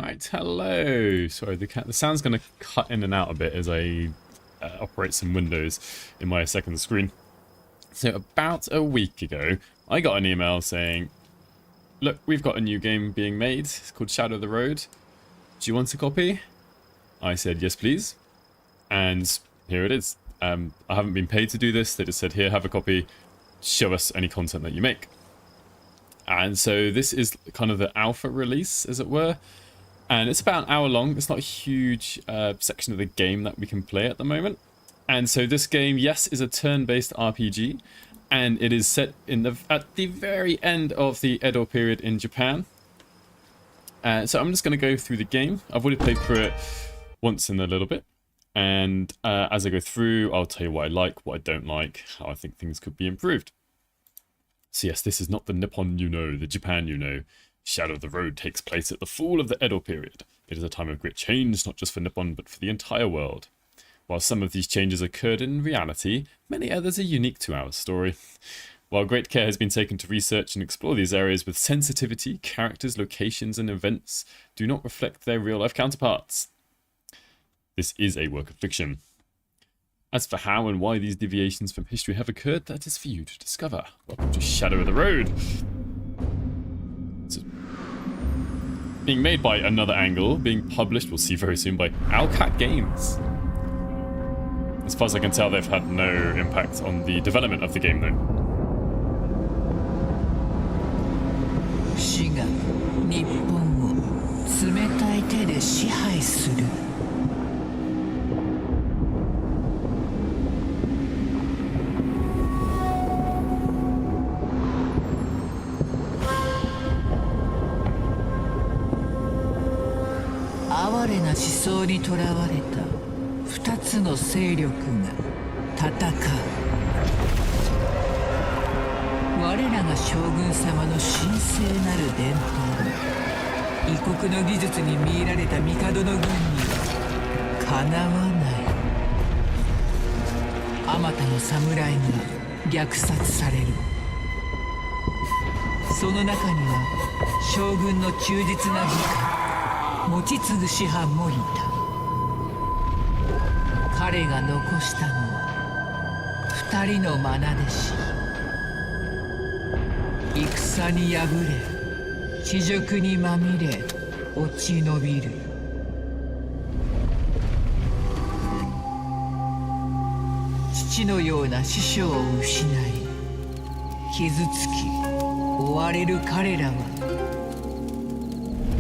Right, hello. Sorry, the sound's going to cut in and out a bit as I operate some windows in my second screen. So about a week ago, I got an email saying, look, we've got a new game being made. It's called Shadow of the Road. Do you want a copy? I said, yes, please. And here it is. I haven't been paid to do this. They just said, here, have a copy. Show us any content that you make. And so this is kind of the alpha release, as it were. And it's about an hour long. It's not a huge section of the game that we can play at the moment. And so this game, yes, is a turn-based RPG. And it is set in at the very end of the Edo period in Japan. So I'm just going to go through the game. I've already played through it once in a little bit. And as I go through, I'll tell you what I like, what I don't like, how I think things could be improved. So yes, this is not the Nippon you know, the Japan you know. Shadow of the Road takes place at the fall of the Edo period. It is a time of great change, not just for Nippon, but for the entire world. While some of these changes occurred in reality, many others are unique to our story. While great care has been taken to research and explore these areas with sensitivity, characters, locations, and events do not reflect their real-life counterparts. This is a work of fiction. As for how and why these deviations from history have occurred, that is for you to discover. Welcome to Shadow of the Road. It's being made by Another Angle, being published, we'll see very soon, by Owlcat Games. As far as I can tell, they've had no impact on the development of the game, though. 死が日本を冷たい手で支配する。哀れな思想にとらわれた二つの勢力が戦う。我らが将軍様の神聖なる伝統、異国の技術に魅入られた帝の軍にはかなわない。あまたの侍が虐殺される。その中には将軍の忠実な部下、持ち継ぐ師範もいた。彼が残したのは二人の愛弟子。戦に敗れ、恥辱にまみれ、落ち延びる。父のような師匠を失い、傷つき、追われる彼らは、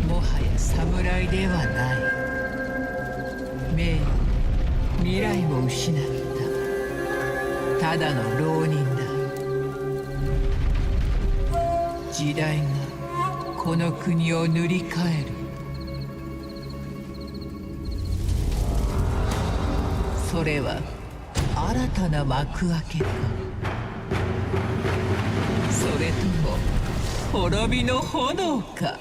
もはや侍ではない。名誉、未来も失った。ただの浪人だ。時代がこの国を塗り替える。それは新たな幕開けか、それとも滅びの炎か。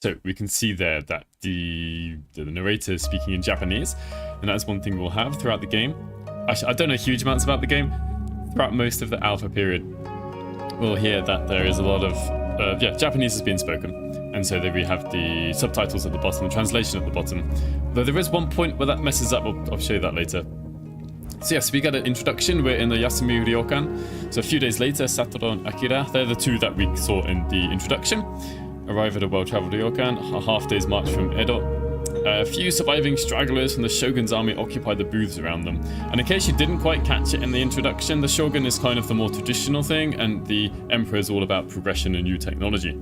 So we can see there that the narrator is speaking in Japanese, and that's one thing we'll have throughout the game. Actually, I don't know huge amounts about the game. Throughout most of the alpha period, we'll hear that there is a lot of Japanese is being spoken, and so there we have the subtitles at the bottom, the translation at the bottom. Though there is one point where that messes up. I'll show you that later. So yes, we got an introduction. We're in the Yasumi Ryokan. So a few days later, Satoru and Akira, they're the two that we saw in the introduction, arrive at a well-traveled ryokan, a half-day's march from Edo. A few surviving stragglers from the Shogun's army occupy the booths around them. And in case you didn't quite catch it in the introduction, the Shogun is kind of the more traditional thing, and the Emperor is all about progression and new technology.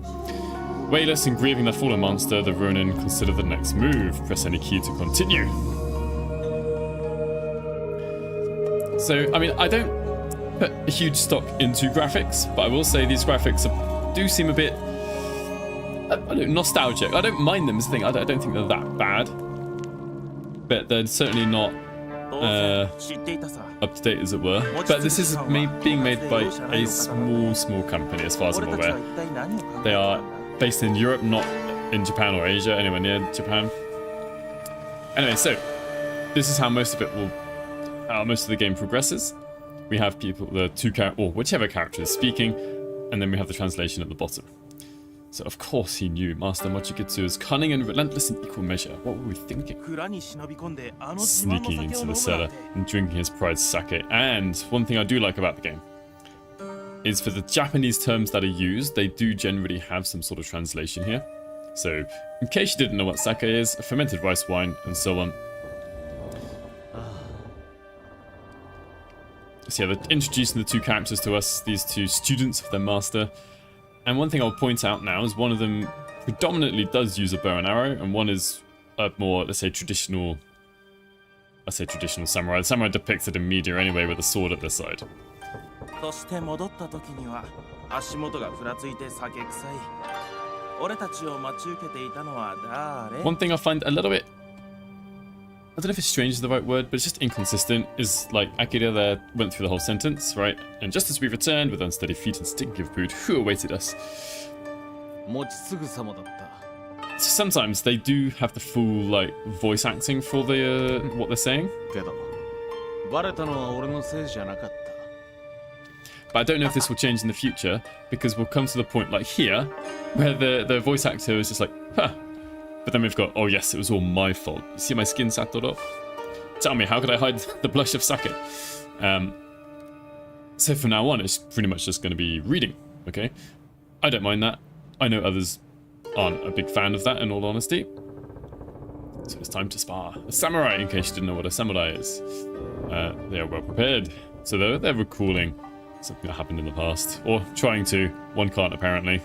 Wayless and grieving their fallen master, the Ronin consider the next move. Press any key to continue. So, I mean, I don't put a huge stock into graphics, but I will say these graphics do seem a bit nostalgic. I don't mind them as a thing. I don't think they're that bad, but they're certainly not up to date, as it were. But this is being made by a small company, as far as I'm aware. They are based in Europe, not in Japan or Asia, anywhere near Japan. Anyway, so this is how most of it will how most of the game progresses. We have people, the two characters, or whichever character is speaking, and then we have the translation at the bottom. So of course he knew Master Mochikatsu is cunning and relentless in equal measure. What were we thinking? Sneaking into the cellar and drinking his pride's sake. And one thing I do like about the game is for the Japanese terms that are used, they do generally have some sort of translation here. So in case you didn't know what sake is, a fermented rice wine, and so on. So yeah, they're introducing the two characters to us, these two students of their master. And one thing I'll point out now is one of them predominantly does use a bow and arrow, and one is a more, let's say, traditional samurai. The samurai depicted in media anyway with a sword at their side. One thing I find a little bit, I don't know if it's strange is the right word, but it's just inconsistent, is like Akira there went through the whole sentence, right? And just as we returned with unsteady feet and stinking of food, who awaited us? So sometimes they do have the full like voice acting for the what they're saying. But I don't know if this will change in the future, because we'll come to the point like here, where the voice actor is just like, huh. But then we've got, oh yes, it was all my fault. You see my skin, Satoru? Tell me, how could I hide the blush of sake? So from now on, it's pretty much just going to be reading, okay? I don't mind that. I know others aren't a big fan of that, in all honesty. So it's time to spar. A samurai, in case you didn't know what a samurai is. They are well prepared. So they're recalling something that happened in the past. Or trying to. One can't, apparently.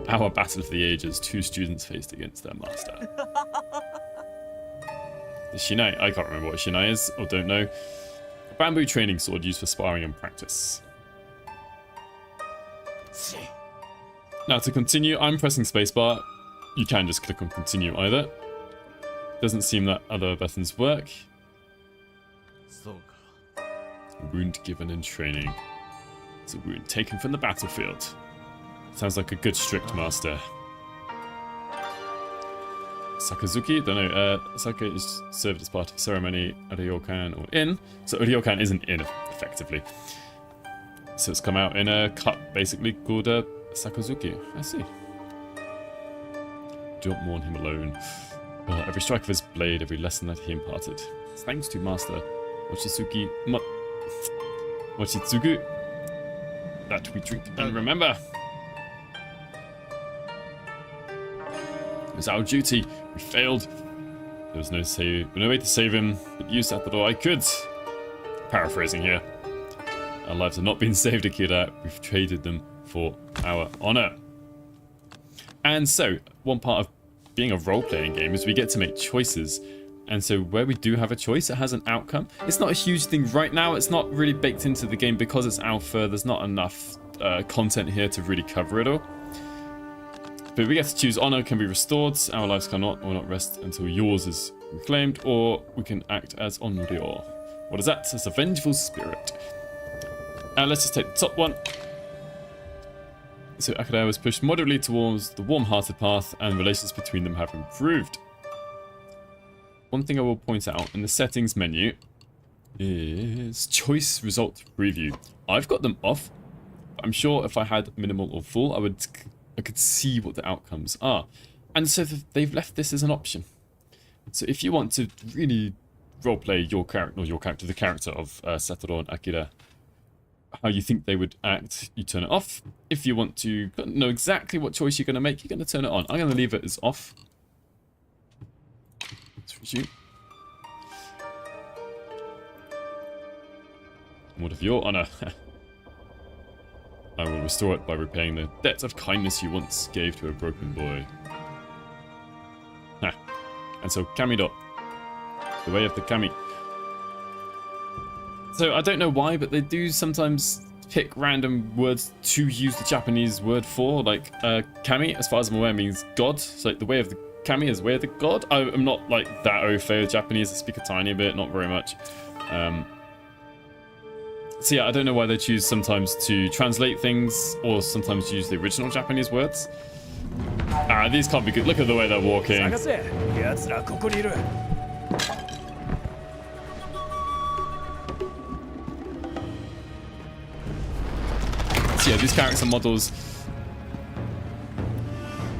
Our battle of the ages, two students faced against their master. The shinai, I can't remember what a shinai is, or don't know. A bamboo training sword used for sparring and practice. Now to continue, I'm pressing spacebar. You can just click on continue either. Doesn't seem that other buttons work. A wound given in training. It's a wound taken from the battlefield. Sounds like a good strict master. Sakazuki, don't know, sake is served as part of ceremony at a ryokan or inn. So a ryokan is an inn, effectively. So it's come out in a cup, basically, called a Sakazuki. I see. Do not mourn him alone. Every strike of his blade, every lesson that he imparted. It's thanks to Master Mochitsugu that we drink and remember. It was our duty. We failed. There was no way to save him, but you sat the door I could. Paraphrasing here. Our lives have not been saved, Akira. We've traded them for our honor. And so, one part of being a role-playing game is we get to make choices. And so where we do have a choice, it has an outcome. It's not a huge thing right now. It's not really baked into the game because it's alpha. There's not enough content here to really cover it all. But we get to choose honor can be restored, our lives cannot, or not rest until yours is reclaimed, or we can act as Onryo. What is that? It's a vengeful spirit. Let's just take the top one. So Akira was pushed moderately towards the warm-hearted path, and relations between them have improved. One thing I will point out in the settings menu is choice result preview. I've got them off. I'm sure if I had minimal or full, I could see what the outcomes are. And so they've left this as an option. So if you want to really roleplay your character, or the character of Satoru and Akira, how you think they would act, you turn it off. If you want to know exactly what choice you're going to make, you're going to turn it on. I'm going to leave it as off. Let's resume. What of your honor? I will restore it by repaying the debt of kindness you once gave to a broken boy. And so, Kamido. The way of the Kami. So, I don't know why, but they do sometimes pick random words to use the Japanese word for. Like, Kami, as far as I'm aware, means God. So, like, the way of the Kami is way of the God. I'm not, like, that au fait with Japanese. I speak a tiny bit, not very much. So yeah, I don't know why they choose sometimes to translate things or sometimes use the original Japanese words. These can't be good. Look at the way they're walking. So yeah, these character models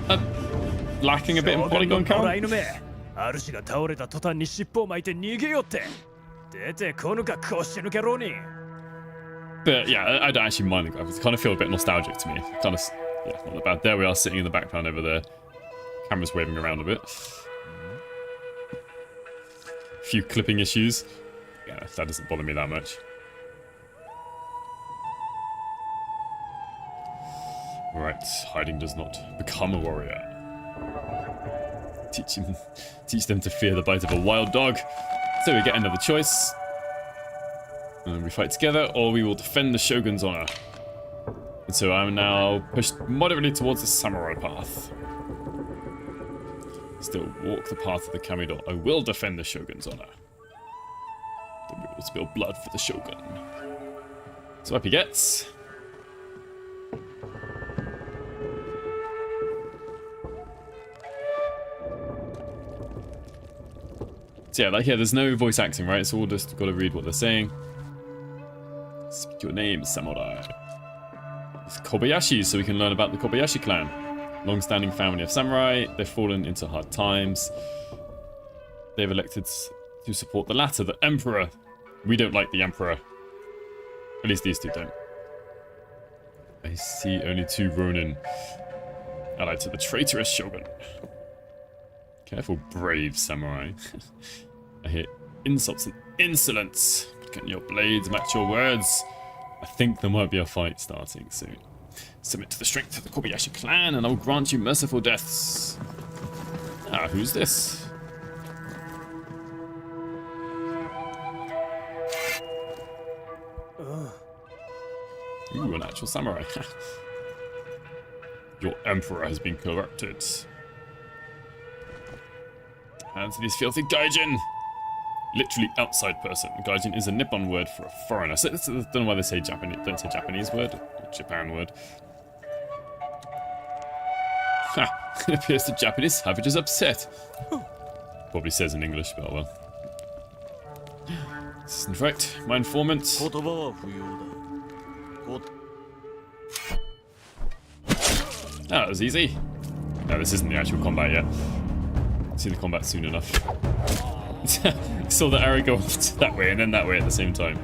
are lacking a bit in polygon count. 主が倒れた途端に尻尾を巻いて逃げよって出てこぬか腰抜けろに But yeah, I don't actually mind the graphics. They kind of feel a bit nostalgic to me. Kind of, yeah, not that bad. There we are sitting in the background over there. Camera's waving around a bit. A few clipping issues. Yeah, that doesn't bother me that much. Right, hiding does not become a warrior. Teach them to fear the bite of a wild dog. So we get another choice. And we fight together, or we will defend the Shogun's honor. And so I'm now pushed moderately towards the samurai path. Still walk the path of the Kamido. I will defend the Shogun's honor. Then we will spill blood for the Shogun. So up he gets. So yeah, like here, there's no voice acting, right? It's all just got to read what they're saying. Speak your name, samurai. It's Kobayashi, so we can learn about the Kobayashi clan. Long-standing family of samurai. They've fallen into hard times. They've elected to support the latter, the emperor. We don't like the emperor. At least these two don't. I see only 2 Ronin. Allied to the traitorous shogun. Careful, brave samurai. I hear insults and insolence. Can your blades match your words? I think there might be a fight starting soon. Submit to the strength of the Kobayashi clan and I will grant you merciful deaths. Ah, who's this? Ooh, an actual samurai. Your emperor has been corrupted. Hands to these filthy gaijin! Literally outside person. Gaijin is a Nippon word for a foreigner. So I don't know why they say Japanese. Don't say Japanese word. Or Japan word. Ha! It appears the Japanese savage is upset. Probably says in English, but well. This isn't right. My informant. That was easy. No, this isn't the actual combat yet. See the combat soon enough. Saw the arrow go off that way and then that way at the same time.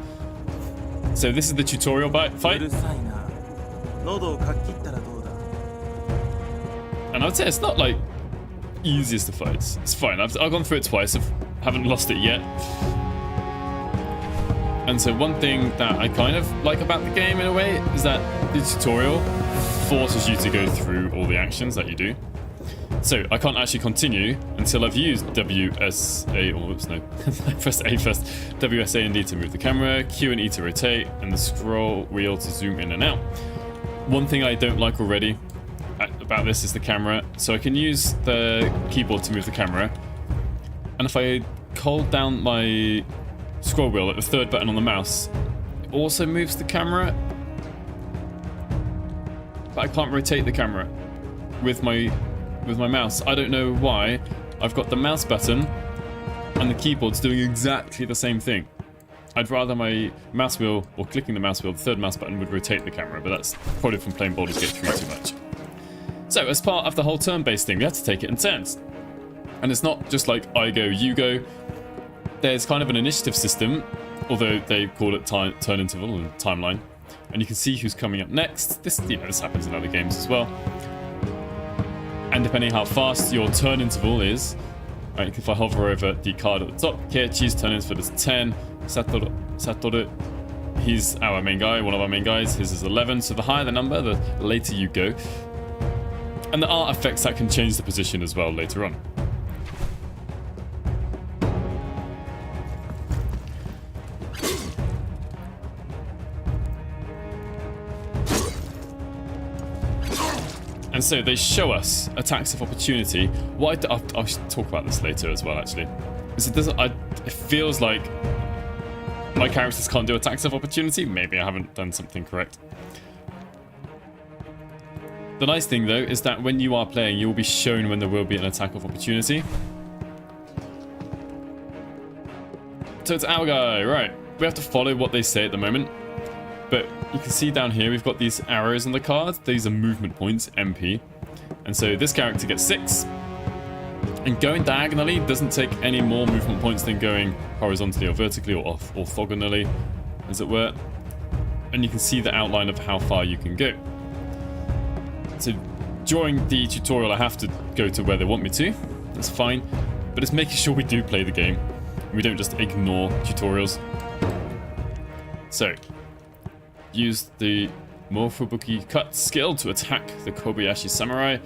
So this is the tutorial fight. And I'd say it's not like easiest of fights. It's fine. I've gone through it twice. I haven't lost it yet. And so one thing that I kind of like about the game in a way is that the tutorial forces you to go through all the actions that you do. So I can't actually continue until I've used WSA, or oops, no, press A first, WSA and D to move the camera, Q and E to rotate, and the scroll wheel to zoom in and out. One thing I don't like already about this is the camera. So I can use the keyboard to move the camera, and if I hold down my scroll wheel at the 3rd button on the mouse, it also moves the camera, but I can't rotate the camera with my mouse. I don't know why. I've got the mouse button and the keyboard's doing exactly the same thing. I'd rather my mouse wheel, or clicking the mouse wheel, the 3rd mouse button would rotate the camera, but that's probably from playing Baldur's Gate 3 too much. So as part of the whole turn-based thing, we have to take it in turns. And it's not just like I go, you go. There's kind of an initiative system, although they call it turn interval and timeline. And you can see who's coming up next. This happens in other games as well. And depending how fast your turn interval is, right, if I hover over the card at the top, Keiichi's turn interval is 10. Satoru, he's our main guy, one of our main guys. His is 11. So the higher the number, the later you go. And the art effects that can change the position as well later on. And so they show us attacks of opportunity. What I'll talk about this later as well, actually. It feels like my characters can't do attacks of opportunity. Maybe I haven't done something correct. The nice thing, though, is that when you are playing, you will be shown when there will be an attack of opportunity. So it's our guy, right. We have to follow what they say at the moment. But you can see down here, we've got these arrows on the card. These are movement points, MP. And so this character gets 6. And going diagonally doesn't take any more movement points than going horizontally or vertically or orthogonally, as it were. And you can see the outline of how far you can go. So during the tutorial, I have to go to where they want me to. That's fine. But it's making sure we do play the game. We don't just ignore tutorials. So, use the Mofubuki Cut skill to attack the Kobayashi Samurai.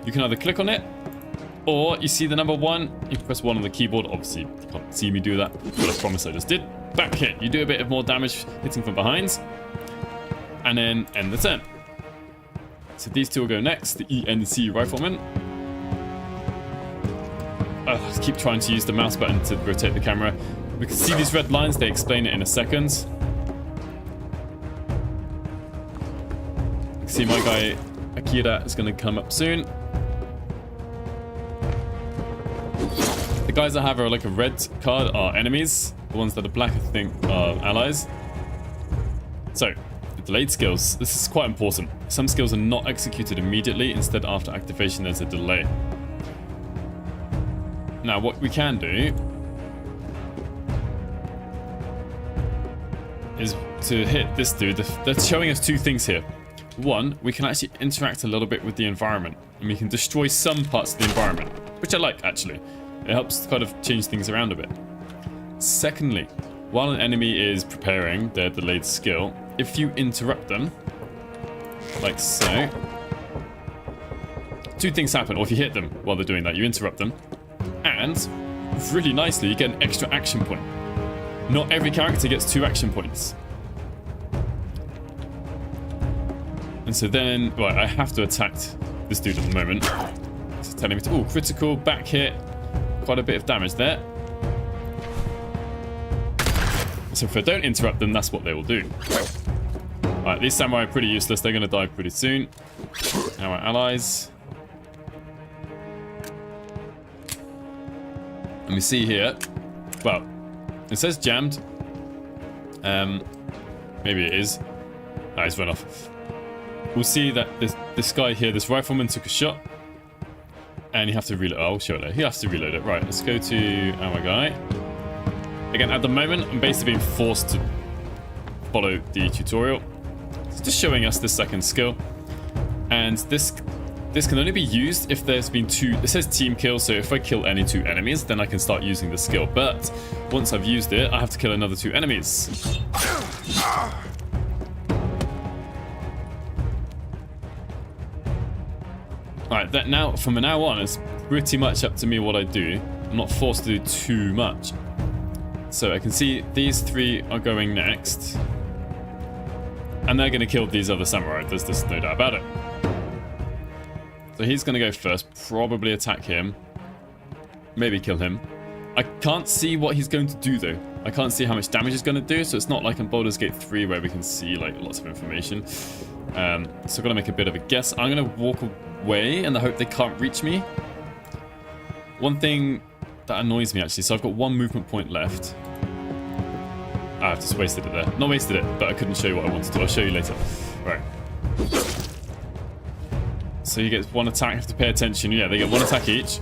You can either click on it, or you see the number 1, you press 1 on the keyboard. Obviously, you can't see me do that, but I promise I just did. Back hit. You do a bit of more damage hitting from behind, and then end the turn. So these two will go next, the ENC Rifleman. I keep trying to use the mouse button to rotate the camera. We can see these red lines, they explain it in a second. You can see my guy Akira is going to come up soon. The guys that have like a red card are enemies. The ones that are black, I think, are allies. So, the delayed skills. This is quite important. Some skills are not executed immediately. Instead, after activation, there's a delay. Now, what we can do is to hit this dude. They're showing us 2 things here. One, we can actually interact a little bit with the environment, and we can destroy some parts of the environment, which I like, actually. It helps kind of change things around a bit. Secondly, while an enemy is preparing their delayed skill, if you interrupt them, like so, 2 things happen. Or if you hit them while they're doing that, you interrupt them. And, really nicely, you get an extra action point. Not every character gets 2 action points. And so then, right, I have to attack this dude at the moment. It's telling me to, critical, back hit. Quite a bit of damage there. So if I don't interrupt them, that's what they will do. Alright, these samurai are pretty useless. They're going to die pretty soon. Now our allies. And we see here, well, it says jammed. Maybe it is. Ah, he's run off. We'll see that this guy here, this rifleman, took a shot. And you have to reload. Oh, I'll show it there. He has to reload it. Right, let's go to our guy. Again, at the moment, I'm basically being forced to follow the tutorial. It's just showing us the second skill. And this can only be used if there's been 2... It says team kill, so if I kill any 2 enemies, then I can start using the skill. But once I've used it, I have to kill another 2 enemies. Alright, that now, from now on, it's pretty much up to me what I do. I'm not forced to do too much. So I can see these 3 are going next. And they're going to kill these other samurai. There's just no doubt about it. So he's going to go first. Probably attack him. Maybe kill him. I can't see what he's going to do, though. I can't see how much damage he's going to do. So it's not like in Baldur's Gate 3 where we can see like lots of information. So I've got to make a bit of a guess. I'm going to walk away and I hope they can't reach me. One thing that annoys me, actually. So I've got 1 movement point left. I've just wasted it there. Not wasted it, but I couldn't show you what I wanted to. I'll show you later. Right. So he gets 1 attack. I have to pay attention. Yeah, they get 1 attack each.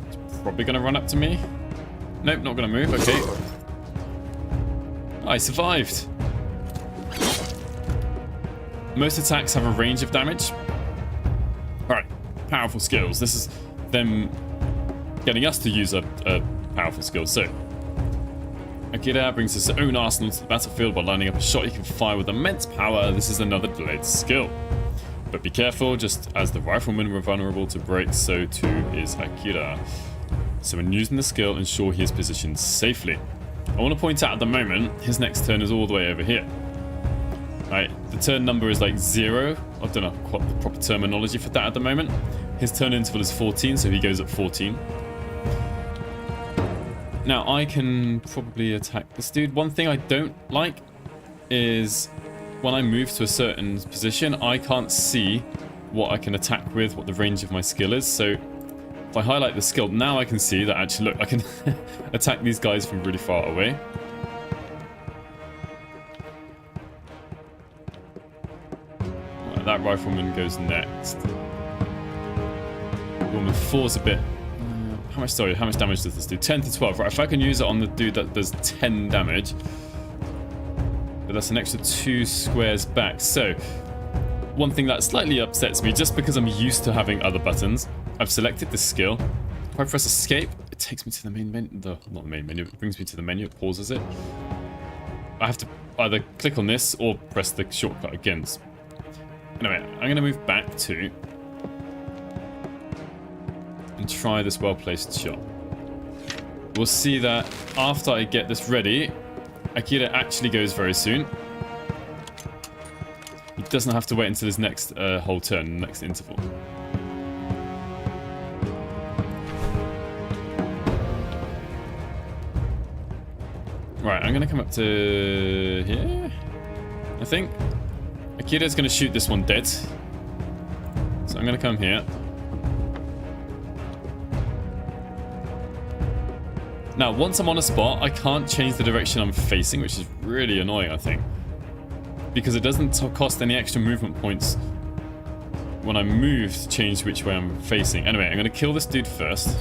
It's probably going to run up to me. Nope, not going to move. Okay. I survived. Most attacks have a range of damage. Alright. Powerful skills. This is them getting us to use a powerful skill. So, Akira brings his own arsenal to the battlefield by lining up a shot he can fire with immense power. This is another delayed skill. But be careful, just as the riflemen were vulnerable to breaks, so too is Akira. So when using the skill, ensure he is positioned safely. I want to point out at the moment, his next turn is all the way over here. Right, the turn number is like 0. I don't know what the proper terminology for that at the moment. His turn interval is 14, so he goes at 14. Now, I can probably attack this dude. One thing I don't like is when I move to a certain position, I can't see what I can attack with, what the range of my skill is. So if I highlight the skill, now I can see that actually, look, I can attack these guys from really far away. rifleman goes next. Woman 4's a bit... how much damage does this do? 10 to 12. Right, if I can use it on the dude that does 10 damage... but that's an extra 2 squares back. So, one thing that slightly upsets me, just because I'm used to having other buttons, I've selected this skill. If I press escape, it takes me to the main menu. Not the main menu, it brings me to the menu, it pauses it. I have to either click on this or press the shortcut again. Anyway, I'm going to move back to... and try this well-placed shot. We'll see that after I get this ready, Akira actually goes very soon. He doesn't have to wait until his next whole turn, next interval. Right, I'm going to come up to here, I think. Akira's going to shoot this one dead. So I'm going to come here. Now, once I'm on a spot, I can't change the direction I'm facing, which is really annoying, I think. Because it doesn't cost any extra movement points when I move to change which way I'm facing. Anyway, I'm going to kill this dude first,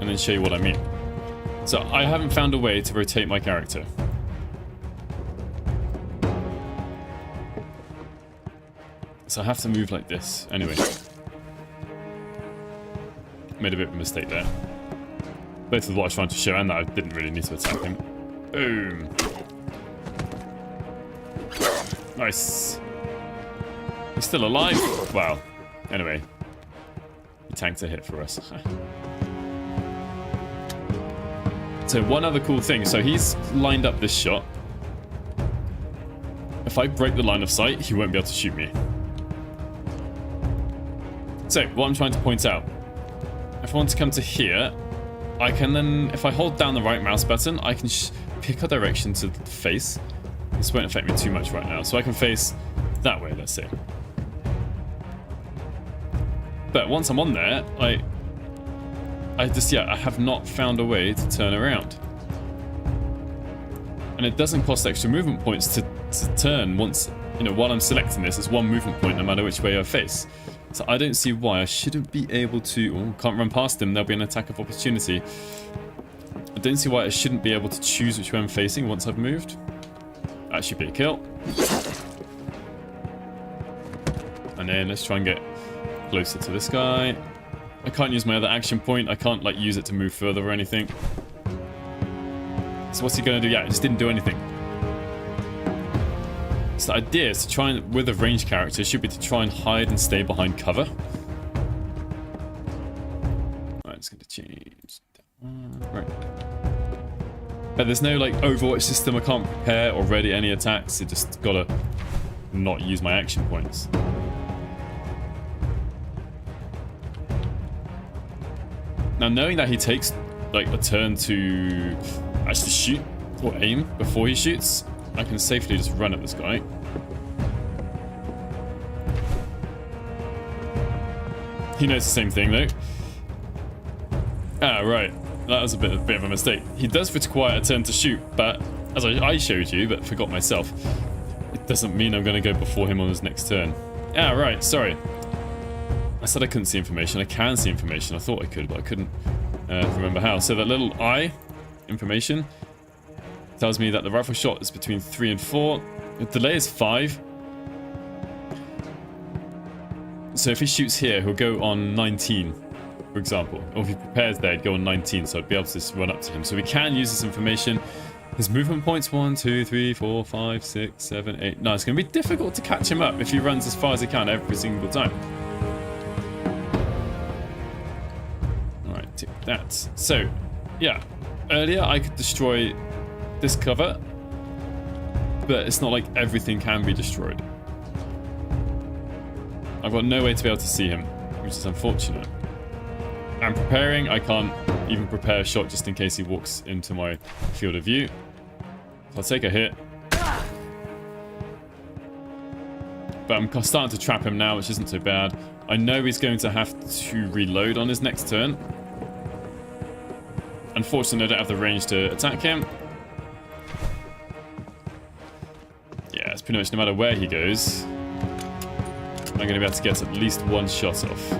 and then show you what I mean. So, I haven't found a way to rotate my character. So I have to move like this. Anyway. Made a bit of a mistake there. Both of what I was trying to show and that I didn't really need to attack him. Boom. Nice. He's still alive? Wow. Anyway. He tanked a hit for us. So one other cool thing. So he's lined up this shot. If I break the line of sight, he won't be able to shoot me. So what I'm trying to point out. If I want to come to here, I can then, if I hold down the right mouse button, I can pick a direction to face. This won't affect me too much right now. So I can face that way, let's say. But once I'm on there, I have not found a way to turn around. And it doesn't cost extra movement points to turn once, while I'm selecting this. It's one movement point no matter which way I face. So I don't see why I shouldn't be able to... Oh, can't run past him. There'll be an attack of opportunity. I don't see why I shouldn't be able to choose which way I'm facing once I've moved. That should be a kill. And then let's try and get closer to this guy. I can't use my other action point. I can't, use it to move further or anything. So what's he going to do? Yeah, it just didn't do anything. So the idea is to try and, with a ranged character, should be to try and hide and stay behind cover. Right, it's going to change that one. Right. But there's no, Overwatch system. I can't prepare or ready any attacks. I just gotta not use my action points. Now, knowing that he takes, a turn to actually shoot or aim before he shoots, I can safely just run at this guy. He knows the same thing, though. Ah, right. That was a bit of a mistake. He does require a turn to shoot, but as I showed you, but forgot myself, it doesn't mean I'm going to go before him on his next turn. Ah, right. Sorry. I said I couldn't see information. I can see information. I thought I could, but I couldn't remember how. So that little eye information tells me that the rifle shot is between 3 and 4. The delay is 5. So if he shoots here, he'll go on 19, for example. Or if he prepares there, he'd go on 19, so I'd be able to just run up to him. So we can use this information. His movement points, 1, 2, 3, 4, 5, 6, 7, 8. No, it's going to be difficult to catch him up if he runs as far as he can every single time. Alright, tick that. So, yeah. Earlier, I could destroy this cover, but it's not like everything can be destroyed. I've got no way to be able to see him, which is unfortunate. I'm preparing. I can't even prepare a shot just in case he walks into my field of view. So I'll take a hit. But I'm starting to trap him now, which isn't so bad. I know he's going to have to reload on his next turn. Unfortunately, I don't have the range to attack him. Yeah, it's pretty much no matter where he goes. I'm going to be able to get at least one shot off.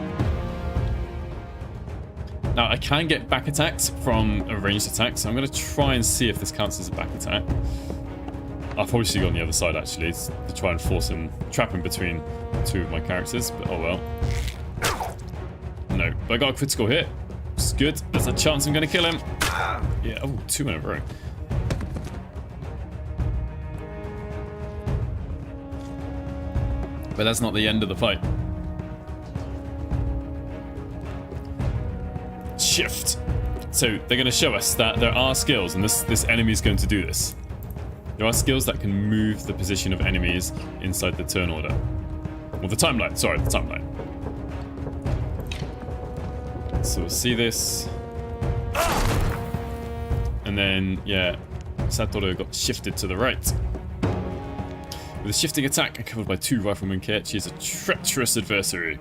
Now, I can get back attacks from a ranged attack, so I'm going to try and see if this counts as a back attack. I'll probably should go on the other side, actually, to try and force him, trap him between two of my characters, but oh well. No, but I got a critical hit. It's good. There's a chance I'm going to kill him. Yeah, oh, 2 in a row. But that's not the end of the fight. Shift. So they're going to show us that there are skills, and this enemy is going to do this. There are skills that can move the position of enemies inside the turn order. Well, the timeline. Sorry, the timeline. So we'll see this. And then, yeah, Satoru got shifted to the right. With a shifting attack and covered by 2 rifleman kit, she is a treacherous adversary.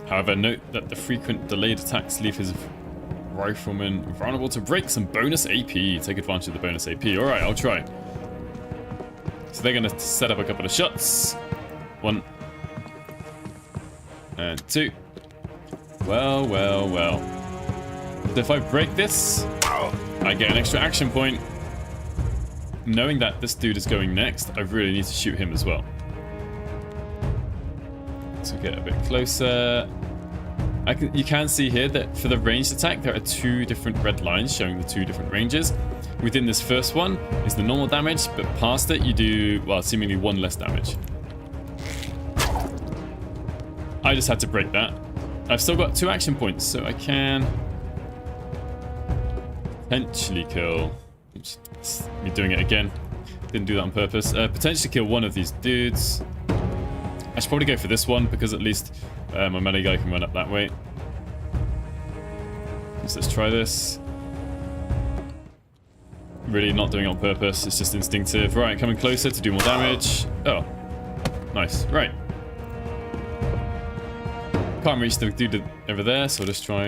However, note that the frequent delayed attacks leave his rifleman vulnerable to break some bonus AP. Take advantage of the bonus AP. Alright, I'll try. So they're going to set up a couple of shots. 1. And 2. Well, well, well. If I break this, I get an extra action point. Knowing that this dude is going next, I really need to shoot him as well. So get a bit closer. You can see here that for the ranged attack, there are 2 different red lines showing the 2 different ranges. Within this first one is the normal damage, but past it you do, well, seemingly 1 less damage. I just had to break that. I've still got 2 action points, so I can potentially kill. Oops, it's me doing it again. Didn't do that on purpose. Potentially kill one of these dudes. I should probably go for this one because at least my melee guy can run up that way. So let's try this. Really not doing it on purpose, it's just instinctive. Right, coming closer to do more damage. Oh, nice. Right. Can't reach the dude over there, so I'll just try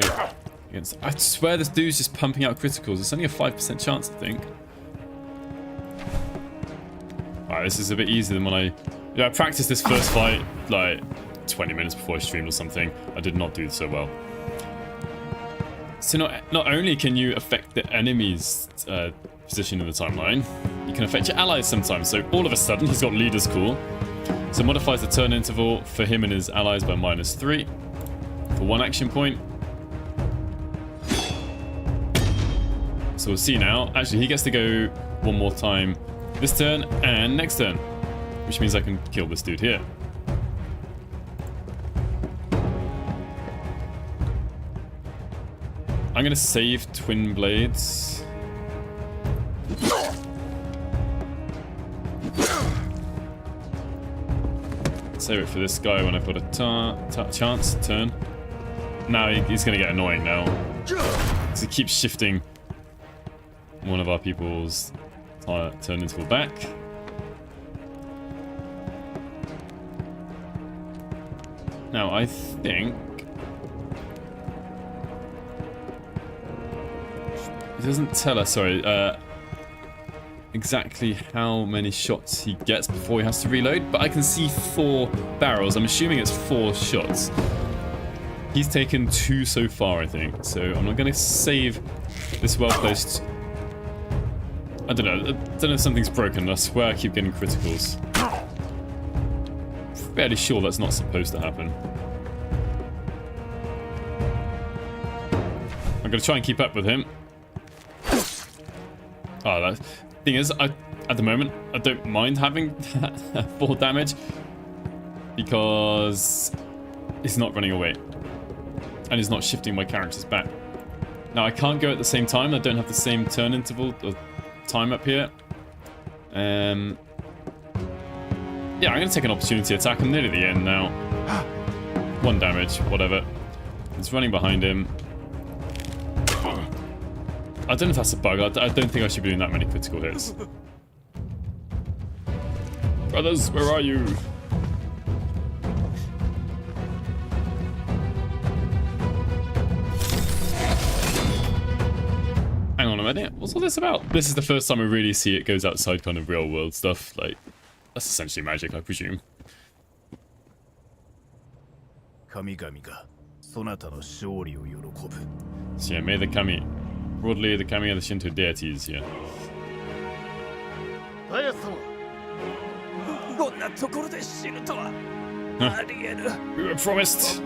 against. I swear this dude's just pumping out criticals. It's only a 5% chance, I think. Alright, this is a bit easier than when I practiced this first fight like 20 minutes before I streamed or something. I did not do so well. So not only can you affect the enemy's position in the timeline, you can affect your allies sometimes. So all of a sudden, he's got leader's call. So modifies the turn interval for him and his allies by -3 for 1 action point. So we'll see now. Actually, he gets to go 1 more time this turn and next turn, which means I can kill this dude here. I'm going to save Twin Blades. Save it for this guy when I've got a chance to turn. Now he's going to get annoying now. Because he keeps shifting one of our people's turn interval back. Now I think it doesn't tell us, sorry, exactly how many shots he gets before he has to reload, but I can see 4 barrels. I'm assuming it's 4 shots. He's taken 2 so far, I think, so I'm not going to save this well-placed. I don't know if something's broken. I swear I keep getting criticals. Fairly sure that's not supposed to happen. I'm going to try and keep up with him. Oh, that thing is, at the moment, I don't mind having 4 damage because he's not running away and he's not shifting my characters back. Now, I can't go at the same time. I don't have the same turn interval or time up here. Yeah, I'm going to take an opportunity attack. I'm nearly the end now. 1 damage, whatever. It's running behind him. I don't know if that's a bug. I don't think I should be doing that many critical hits. Brothers, where are you? Hang on a minute. What's all this about? This is the first time I really see it goes outside kind of real world stuff. Like, that's essentially magic, I presume. 神々がそなたの勝利を喜ぶ。 So yeah, may the kami, broadly the kami of the Shinto deities here. こんなところで死ぬとはありえぬ。 We were promised.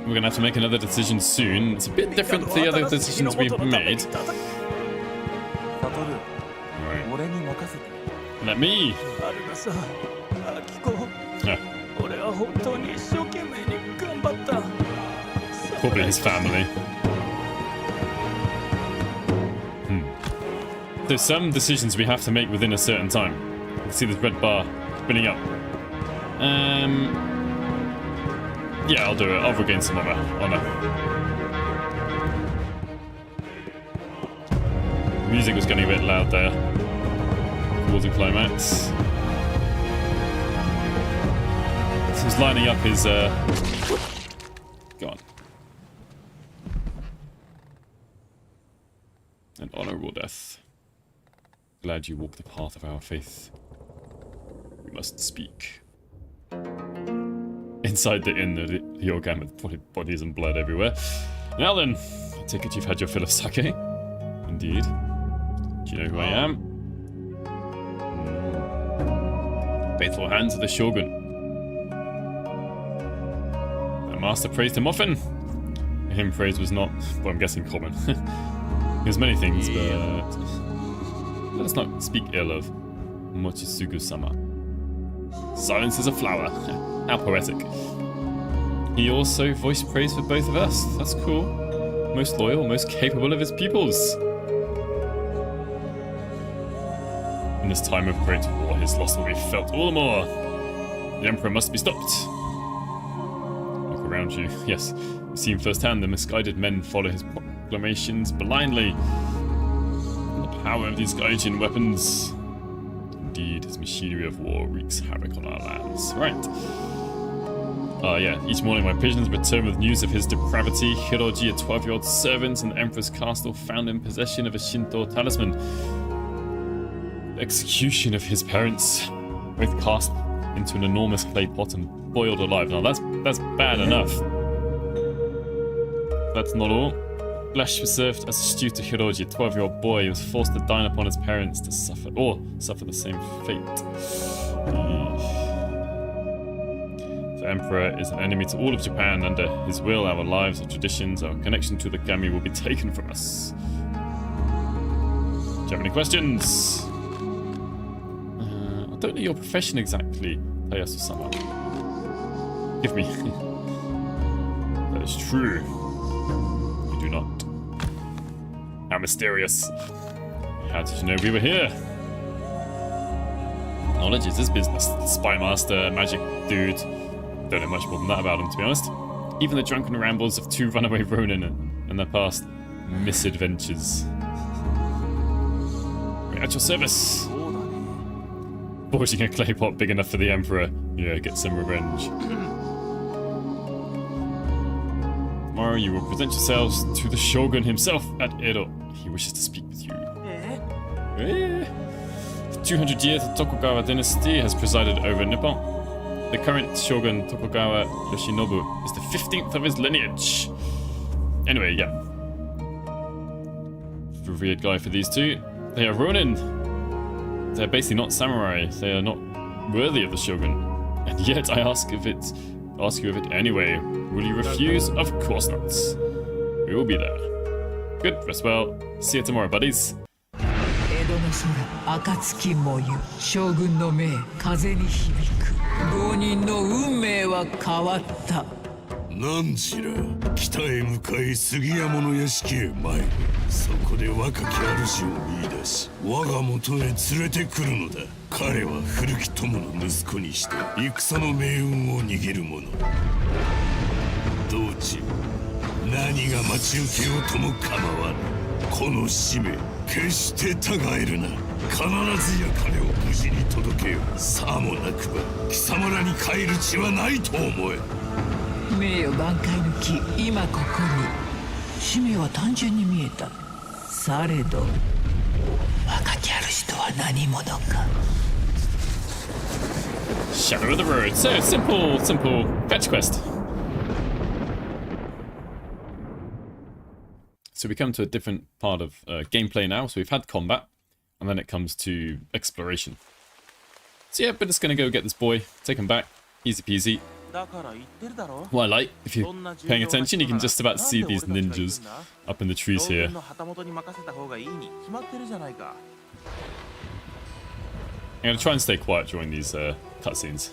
We're gonna have to make another decision soon. It's a bit different to the other decisions we've made. Right. Let me. あるがさ、アキコ、 Yeah, 俺は本当に一生懸命に頑張った。 probably his family. There's some decisions we have to make within a certain time. You can see this red bar spinning up. Yeah, I'll do it. I'll regain some honor. Music was getting a bit loud there. Towards the climax. So he's lining up his go on. An honorable death. Glad you walk the path of our faith. We must speak. Inside the inn, the Yogam with bodies and blood everywhere. Now then, I take it you've had your fill of sake? Indeed. Do you know who I am? Faithful hands of the Shogun. The master praised him often. Him praise was not, well, I'm guessing common. There's many things, but let us not speak ill of Mochisugu-sama. Silence is a flower. How poetic. He also voiced praise for both of us. That's cool. Most loyal, most capable of his pupils. In this time of great war, his loss will be felt all the more. The Emperor must be stopped. Look around you. Yes, you've seen firsthand the misguided men follow his proclamations blindly. And the power of these Gaijin weapons. Indeed, his machinery of war wreaks havoc on our lands. Right. Yeah, each morning my pigeons return with news of his depravity. Hiroji, a 12-year-old servant in the Emperor's castle, found in possession of a Shinto talisman. The execution of his parents, both cast into an enormous clay pot and boiled alive. Now that's bad enough. That's not all. Flesh was served as a stew to Hiroji, a 12-year-old boy who was forced to dine upon his parents to suffer the same fate. The Emperor is an enemy to all of Japan. Under his will, our lives, our traditions, our connection to the Kami will be taken from us. Do you have any questions? I don't know your profession exactly, Tayasu-sama. Give me. That is true. You do not. How mysterious. How did you know we were here? Knowledge is his business. Spy master, magic dude. Don't know much more than that about him, to be honest. Even the drunken rambles of two runaway Ronin and their past misadventures. We're at your service. Forging a clay pot big enough for the Emperor. Yeah, get some revenge. Tomorrow you will present yourselves to the Shogun himself at Edo. He wishes to speak with you. For 200 years, the Tokugawa dynasty has presided over Nippon. The current Shogun, Tokugawa Yoshinobu, is the 15th of his lineage. Anyway, yeah. Revered guy for these two. They are Ronin. They're basically not samurai. They are not worthy of the Shogun. And yet I ask you of it anyway. Will you refuse? Of course not. We will be there. Good, rest well. See you tomorrow, buddies. 江戸の空暁もゆ将軍の命風に響く浪人の運命は変わった。何時ら北へ向かい杉山の屋敷へ参る。そこで若き主を見出し我が元へ連れてくるのだ。彼は古き友の息子にして戦の命運を握る者。道中何が待ち受けようとも構わぬ。この使命決してたがえるな。必ずや彼を無事に届けよ。さもなくば貴様らに帰る地はないと思え。名誉挽回の木今ここに使命は単純に見えた。されど若き主とは何者か。Shadow of the Road. So, simple fetch quest. So we come to a different part of gameplay now. So we've had combat, and then it comes to exploration. So yeah, but it's gonna go get this boy, take him back, easy peasy. What I like, if you're paying attention, you can just about see these ninjas up in the trees here. I'm gonna try and stay quiet during these cutscenes.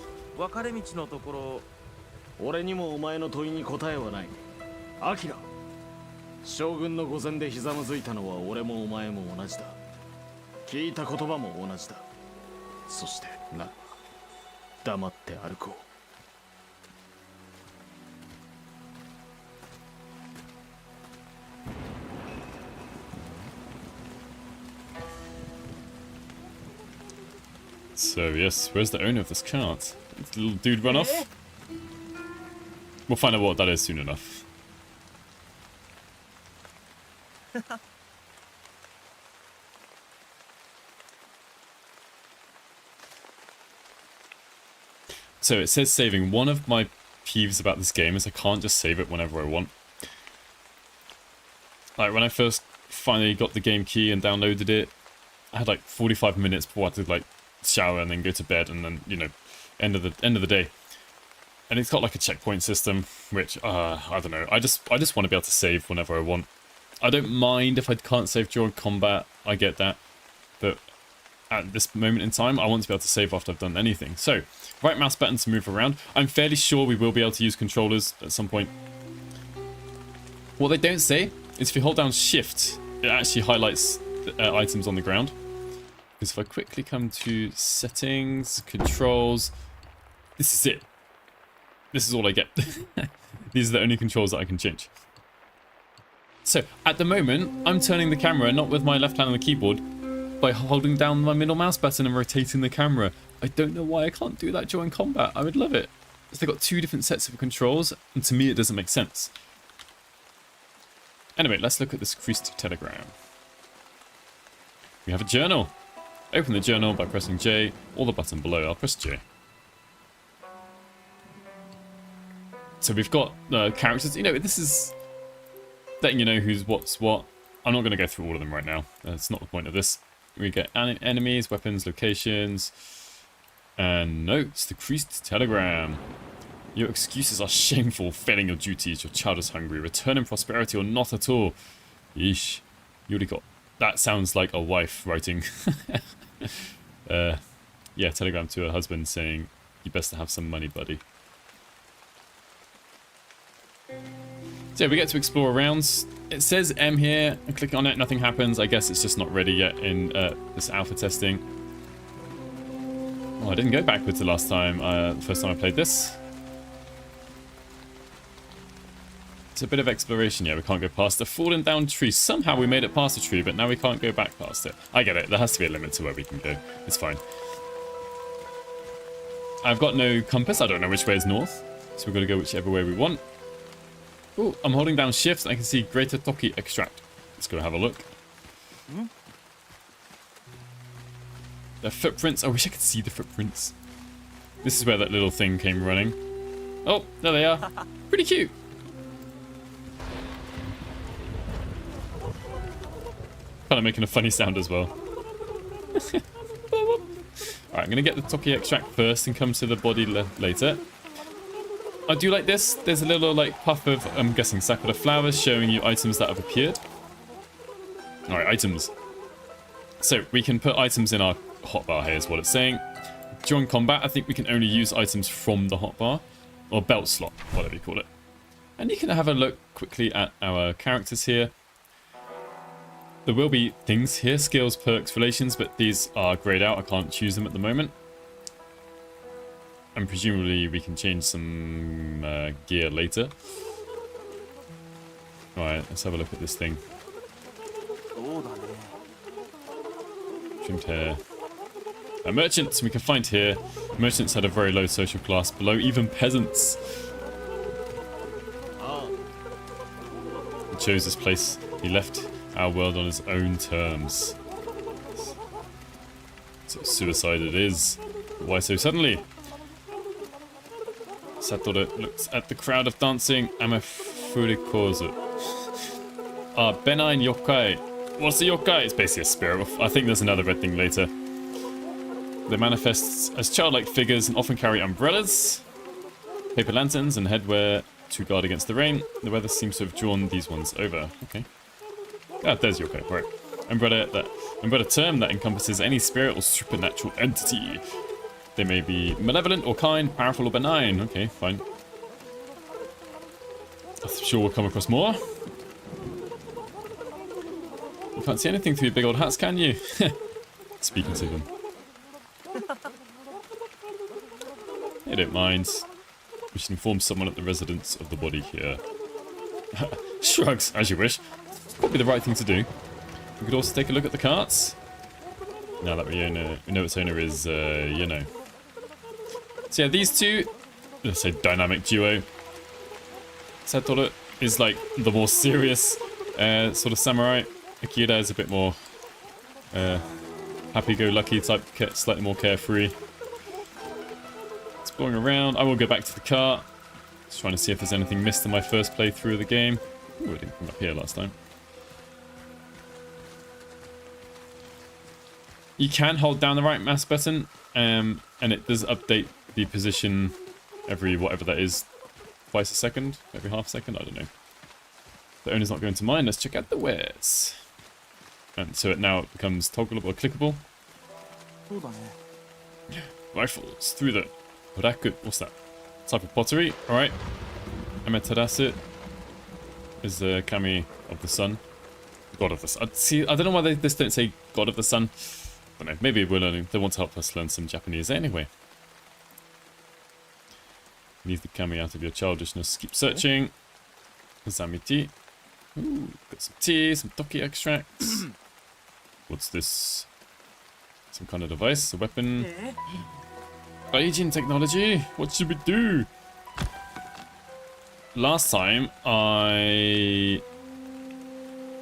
将軍の御前でひざまずいたのは俺もお前も同じだ。聞いた言葉も同じだ。そしてな、黙って歩こう。So yes, where's the owner of this cart? Did the little dude run off? We'll find out what that is soon enough. So it says saving. One of my peeves about this game is I can't just save it whenever I want. Like when I first finally got the game key and downloaded it, I had like 45 minutes before I had to like shower and then go to bed and then, you know, end of the day. And it's got like a checkpoint system, which I don't know. I just want to be able to save whenever I want. I don't mind if I can't save during combat, I get that, but at this moment in time, I want to be able to save after I've done anything. So, right mouse button to move around. I'm fairly sure we will be able to use controllers at some point. What they don't say is if you hold down shift, it actually highlights the, items on the ground. Because if I quickly come to settings, controls, this is it. This is all I get. These are the only controls that I can change. So, at the moment, I'm turning the camera, not with my left hand on the keyboard, by holding down my middle mouse button and rotating the camera. I don't know why I can't do that during combat. I would love it. So they've got two different sets of controls, and to me it doesn't make sense. Anyway, let's look at this creased telegram. We have a journal. Open the journal by pressing J, or the button below. I'll press J. So we've got characters. You know, this is letting you know who's what's what. I'm not going to go through all of them right now. That's not the point of this. We get enemies, weapons, locations, and notes. The creased telegram. Your excuses are shameful. Failing your duties. Your child is hungry. Return in prosperity or not at all. Yeesh. You already got... That sounds like a wife writing. Yeah, telegram to her husband saying, you best to have some money, buddy. So yeah, we get to explore around. It says M here. I click on it, nothing happens. I guess it's just not ready yet in this alpha testing. Oh, I didn't go backwards the last time, the first time I played this. It's a bit of exploration. Yeah, we can't go past a fallen down tree. Somehow we made it past the tree, but now we can't go back past it. I get it. There has to be a limit to where we can go. It's fine. I've got no compass. I don't know which way is north. So we're going to go whichever way we want. Oh, I'm holding down shift and I can see Greater Toki Extract. Let's go have a look. The footprints. I wish I could see the footprints. This is where that little thing came running. Oh, there they are. Pretty cute. Kind of making a funny sound as well. Alright, I'm going to get the Toki Extract first and come to the body later. I do like this. There's a little like puff of, I'm guessing, sakura flowers showing you items that have appeared. Alright, items. So we can put items in our hotbar here is what it's saying. During combat, I think we can only use items from the hotbar. Or belt slot, whatever you call it. And you can have a look quickly at our characters here. There will be things here, skills, perks, relations, but these are grayed out. I can't choose them at the moment. And presumably we can change some gear later. Alright, let's have a look at this thing. Trimmed hair. Merchants we can find here. Merchants had a very low social class, below even peasants. He chose this place. He left our world on his own terms. So suicide it is. Why so suddenly? Satoru looks at the crowd of dancing Amafurikozu. Benign yokai. What's a yokai? It's basically a spirit. I think there's another red thing later. They manifest as childlike figures and often carry umbrellas, paper lanterns, and headwear to guard against the rain. The weather seems to have drawn these ones over. Okay. Ah, there's yokai. Right. Umbrella term that encompasses any spirit or supernatural entity. They may be malevolent or kind, powerful or benign. Okay, fine. I'm sure we'll come across more. You can't see anything through your big old hats, can you? Speaking to them. They don't mind. We should inform someone at the residence of the body here. Shrugs, as you wish. Probably the right thing to do. We could also take a look at the carts. Now that we know its owner is, you know. So yeah, these two, let's say dynamic duo. Satoru is like the more serious sort of samurai. Akira is a bit more happy-go-lucky type, slightly more carefree. Exploring around. I will go back to the cart. Just trying to see if there's anything missed in my first playthrough of the game. Ooh, I didn't come up here last time. You can hold down the right mouse button, and it does update the position every whatever that is, twice a second, every half a second, I don't know. The owner's not going to mind. Let's check out the wares. And so it now becomes toggleable or clickable. Rifles through the raku. What's that? Type of pottery. All right. Amaterasu is the kami of the sun. God of the sun. See, I don't know why they just don't say God of the sun. I don't know. Maybe we're learning. They want to help us learn some Japanese anyway. Leave the kami out of your childishness. Keep searching. Zamiti. Ooh, got some tea, some toki extracts. What's this? Some kind of device, a weapon. Aging technology. What should we do? Last time I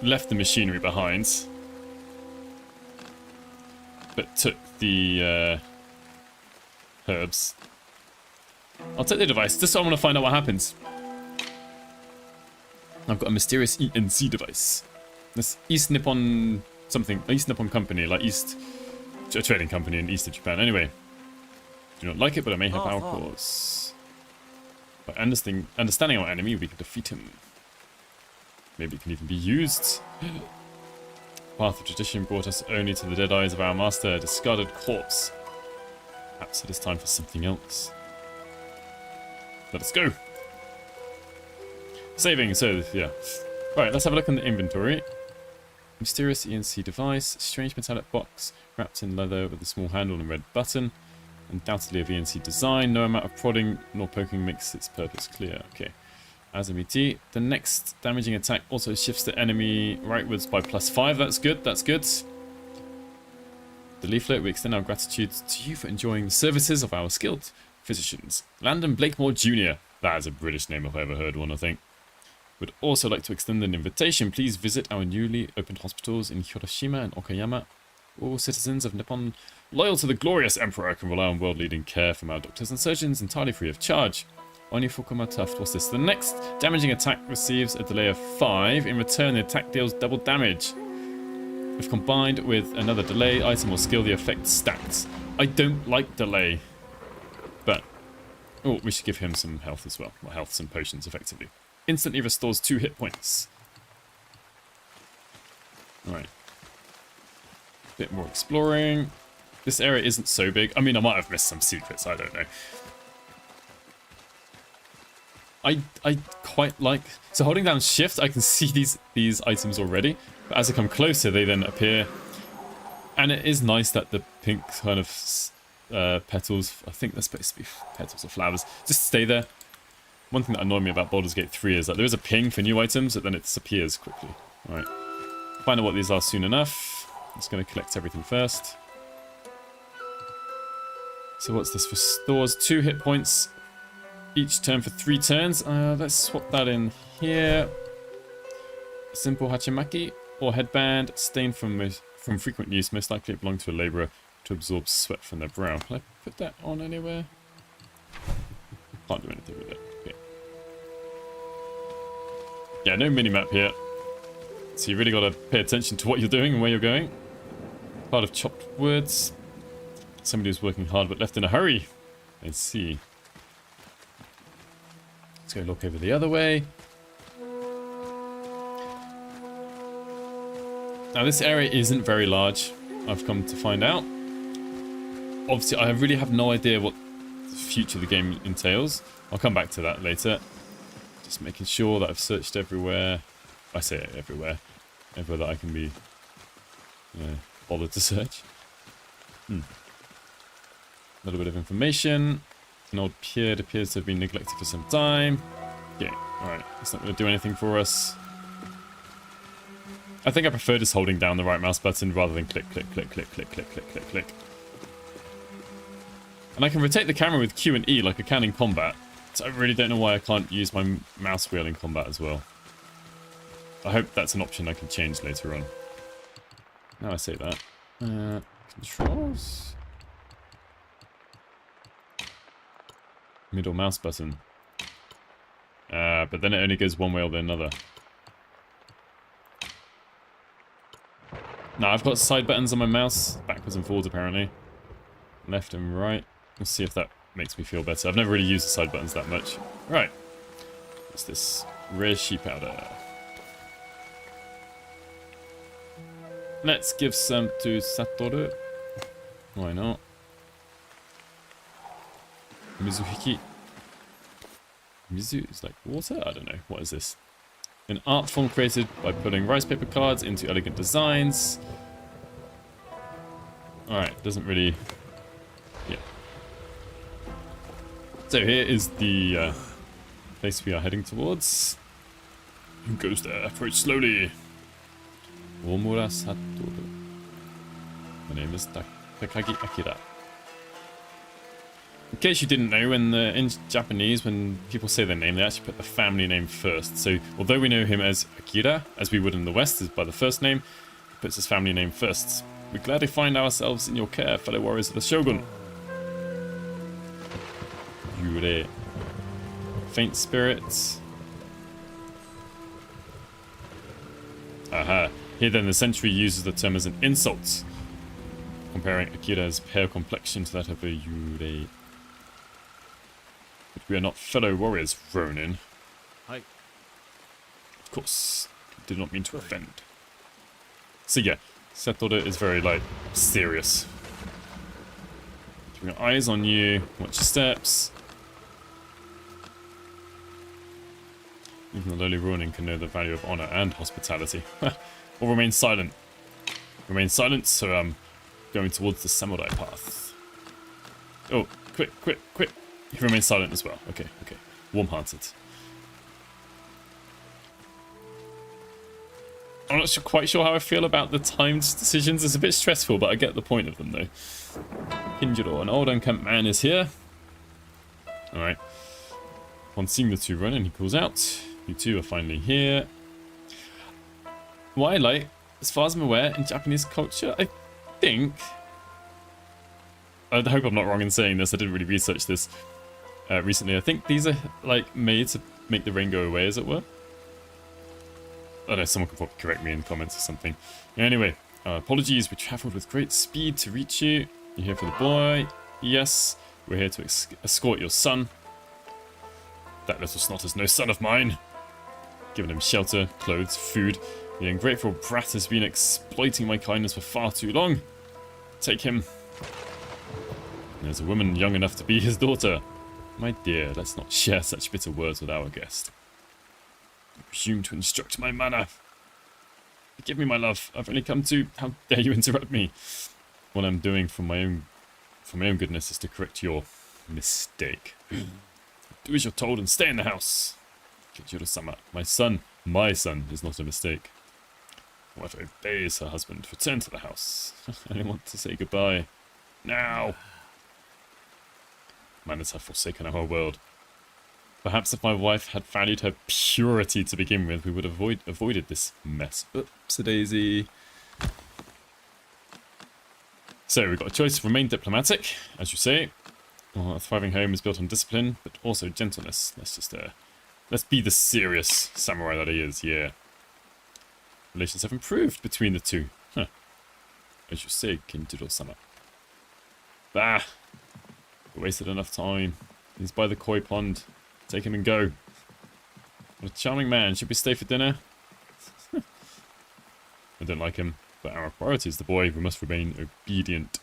left the machinery behind, but took the herbs. I'll take the device just so I want to find out what happens. I've got a mysterious ENC device. This East Nippon something, East Nippon company, like a trading company in East of Japan. Anyway, do not like it, but it may have our cause. By understanding our enemy, we can defeat him. Maybe it can even be used. Path of tradition brought us only to the dead eyes of our master, a discarded corpse. Perhaps it is time for something else. Let us go. Saving, so yeah. Right, let's have a look in the inventory. Mysterious ENC device, strange metallic box, wrapped in leather with a small handle and red button. Undoubtedly of ENC design, no amount of prodding nor poking makes its purpose clear. Okay. Azamiti, the next damaging attack also shifts the enemy rightwards by +5. That's good, that's good. The leaflet, we extend our gratitude to you for enjoying the services of our skilled physicians. Landon Blakemore Jr. That is a British name if I ever heard one, I think. Would also like to extend an invitation. Please visit our newly opened hospitals in Hiroshima and Okayama. All citizens of Nippon loyal to the glorious Emperor can rely on world-leading care from our doctors and surgeons entirely free of charge. Oni Fukuma Tuft, what's this? The next damaging attack receives a delay of 5. In return, the attack deals double damage. If combined with another delay item or skill, the effect stacks. I don't like delay. But, oh, we should give him some health as well. Well, health and potions, effectively. Instantly restores 2 hit points. Alright. Bit more exploring. This area isn't so big. I mean, I might have missed some secrets, I don't know. I quite like... So holding down shift, I can see these items already. But as I come closer, they then appear. And it is nice that the pink kind of petals, I think they're supposed to be petals or flowers, just stay there. One thing that annoyed me about Baldur's Gate 3 is that there is a ping for new items, but then it disappears quickly. Alright. Find out what these are soon enough. I'm just going to collect everything first. So what's this? Restores 2 hit points each turn for 3 turns. Let's swap that in here. Simple hachimaki or headband. Stained from frequent use. Most likely it belonged to a labourer to absorb sweat from their brow. Can I put that on anywhere? Can't do anything with it. Okay. Yeah, no mini-map here. So you really got to pay attention to what you're doing and where you're going. Part of chopped woods. Somebody who's working hard but left in a hurry. I see. Let's go look over the other way. Now this area isn't very large, I've come to find out. Obviously I really have no idea what the future of the game entails. I'll come back to that later. Just making sure that I've searched everywhere. I say everywhere. Everywhere that I can be bothered to search. A little bit of information. An old pier appears to have been neglected for some time. Okay, alright. It's not going to do anything for us. I think I prefer just holding down the right mouse button rather than click, click, click, click, click, click, click, click, click. And I can rotate the camera with Q and E like I can in combat. So I really don't know why I can't use my mouse wheel in combat as well. I hope that's an option I can change later on. Now I say that. Controls? Middle mouse button. But then it only goes one way or the another. Now I've got side buttons on my mouse, backwards and forwards apparently. Left and right. Let's see if that makes me feel better. I've never really used the side buttons that much. Right. What's this? Rare sheep powder. Let's give some to Satoru. Why not? Mizuhiki. Mizu is like water? I don't know. What is this? An art form created by putting rice paper cards into elegant designs. Alright, doesn't really... Yeah. So here is the place we are heading towards. Who goes there? Approach slowly. Omura Satoru. My name is Takagi Akira. In case you didn't know, in Japanese, when people say their name, they actually put the family name first. So, although we know him as Akira, as we would in the West, is by the first name, he puts his family name first. We gladly find ourselves in your care, fellow warriors of the Shogun. Yure. Faint spirits. Aha. Here then, the century uses the term as an insult, comparing Akira's pale complexion to that of a Yurei. But we are not fellow warriors, Ronin. Hi. Of course, did not mean to offend. So yeah, Satoru is very, like, serious. Keeping our eyes on you, watch your steps. Even the lowly Ronin can know the value of honor and hospitality. Or remain silent. Remain silent, so I'm going towards the samurai path. Oh, quick, quick, quick. You remain silent as well. Okay, okay. Warm-hearted. I'm not quite sure how I feel about the timed decisions. It's a bit stressful, but I get the point of them, though. Kinjiro, an old unkempt man, is here. Alright. Upon seeing the two run in, he calls out. You two are finally here. What I like, as far as I'm aware, in Japanese culture, I think... I hope I'm not wrong in saying this, I didn't really research this recently. I think these are, like, made to make the rain go away, as it were. I don't know, someone could probably correct me in the comments or something. Anyway, apologies, we travelled with great speed to reach you. You're here for the boy? Yes. We're here to escort your son. That little snot is no son of mine. Giving him shelter, clothes, food. The ungrateful brat has been exploiting my kindness for far too long. Take him. There's a woman young enough to be his daughter. My dear, let's not share such bitter words with our guest. You presume to instruct my manner. Forgive me, my love. I've only come to... How dare you interrupt me? What I'm doing for my own goodness is to correct your mistake. Do as you're told and stay in the house. Kinjiro-sama, my son is not a mistake. Wife obeys her husband. Return to the house. I want to say goodbye. Now. Manners have forsaken our world. Perhaps if my wife had valued her purity to begin with, we would have avoided this mess. Oops-a-daisy. So we've got a choice: remain diplomatic, as you say, A thriving home is built on discipline, but also gentleness. Let's be the serious samurai that he is, yeah. Relations have improved between the two. Huh. As you say, Kinjiro-sama. Bah! We wasted enough time. He's by the koi pond. Take him and go. What a charming man. Should we stay for dinner? I don't like him, but our priority is the boy. We must remain obedient.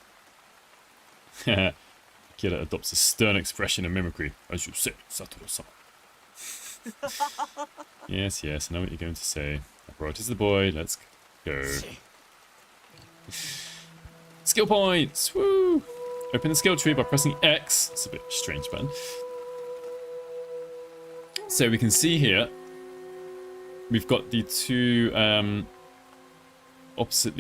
Akira adopts a stern expression and mimicry. As you say, Satoru-sama. Yes, I know what you're going to say. Our priority is the boy. Let's go. Skill points! Woo! Open the skill tree by pressing X. It's a bit strange button. So we can see here, we've got the two opposite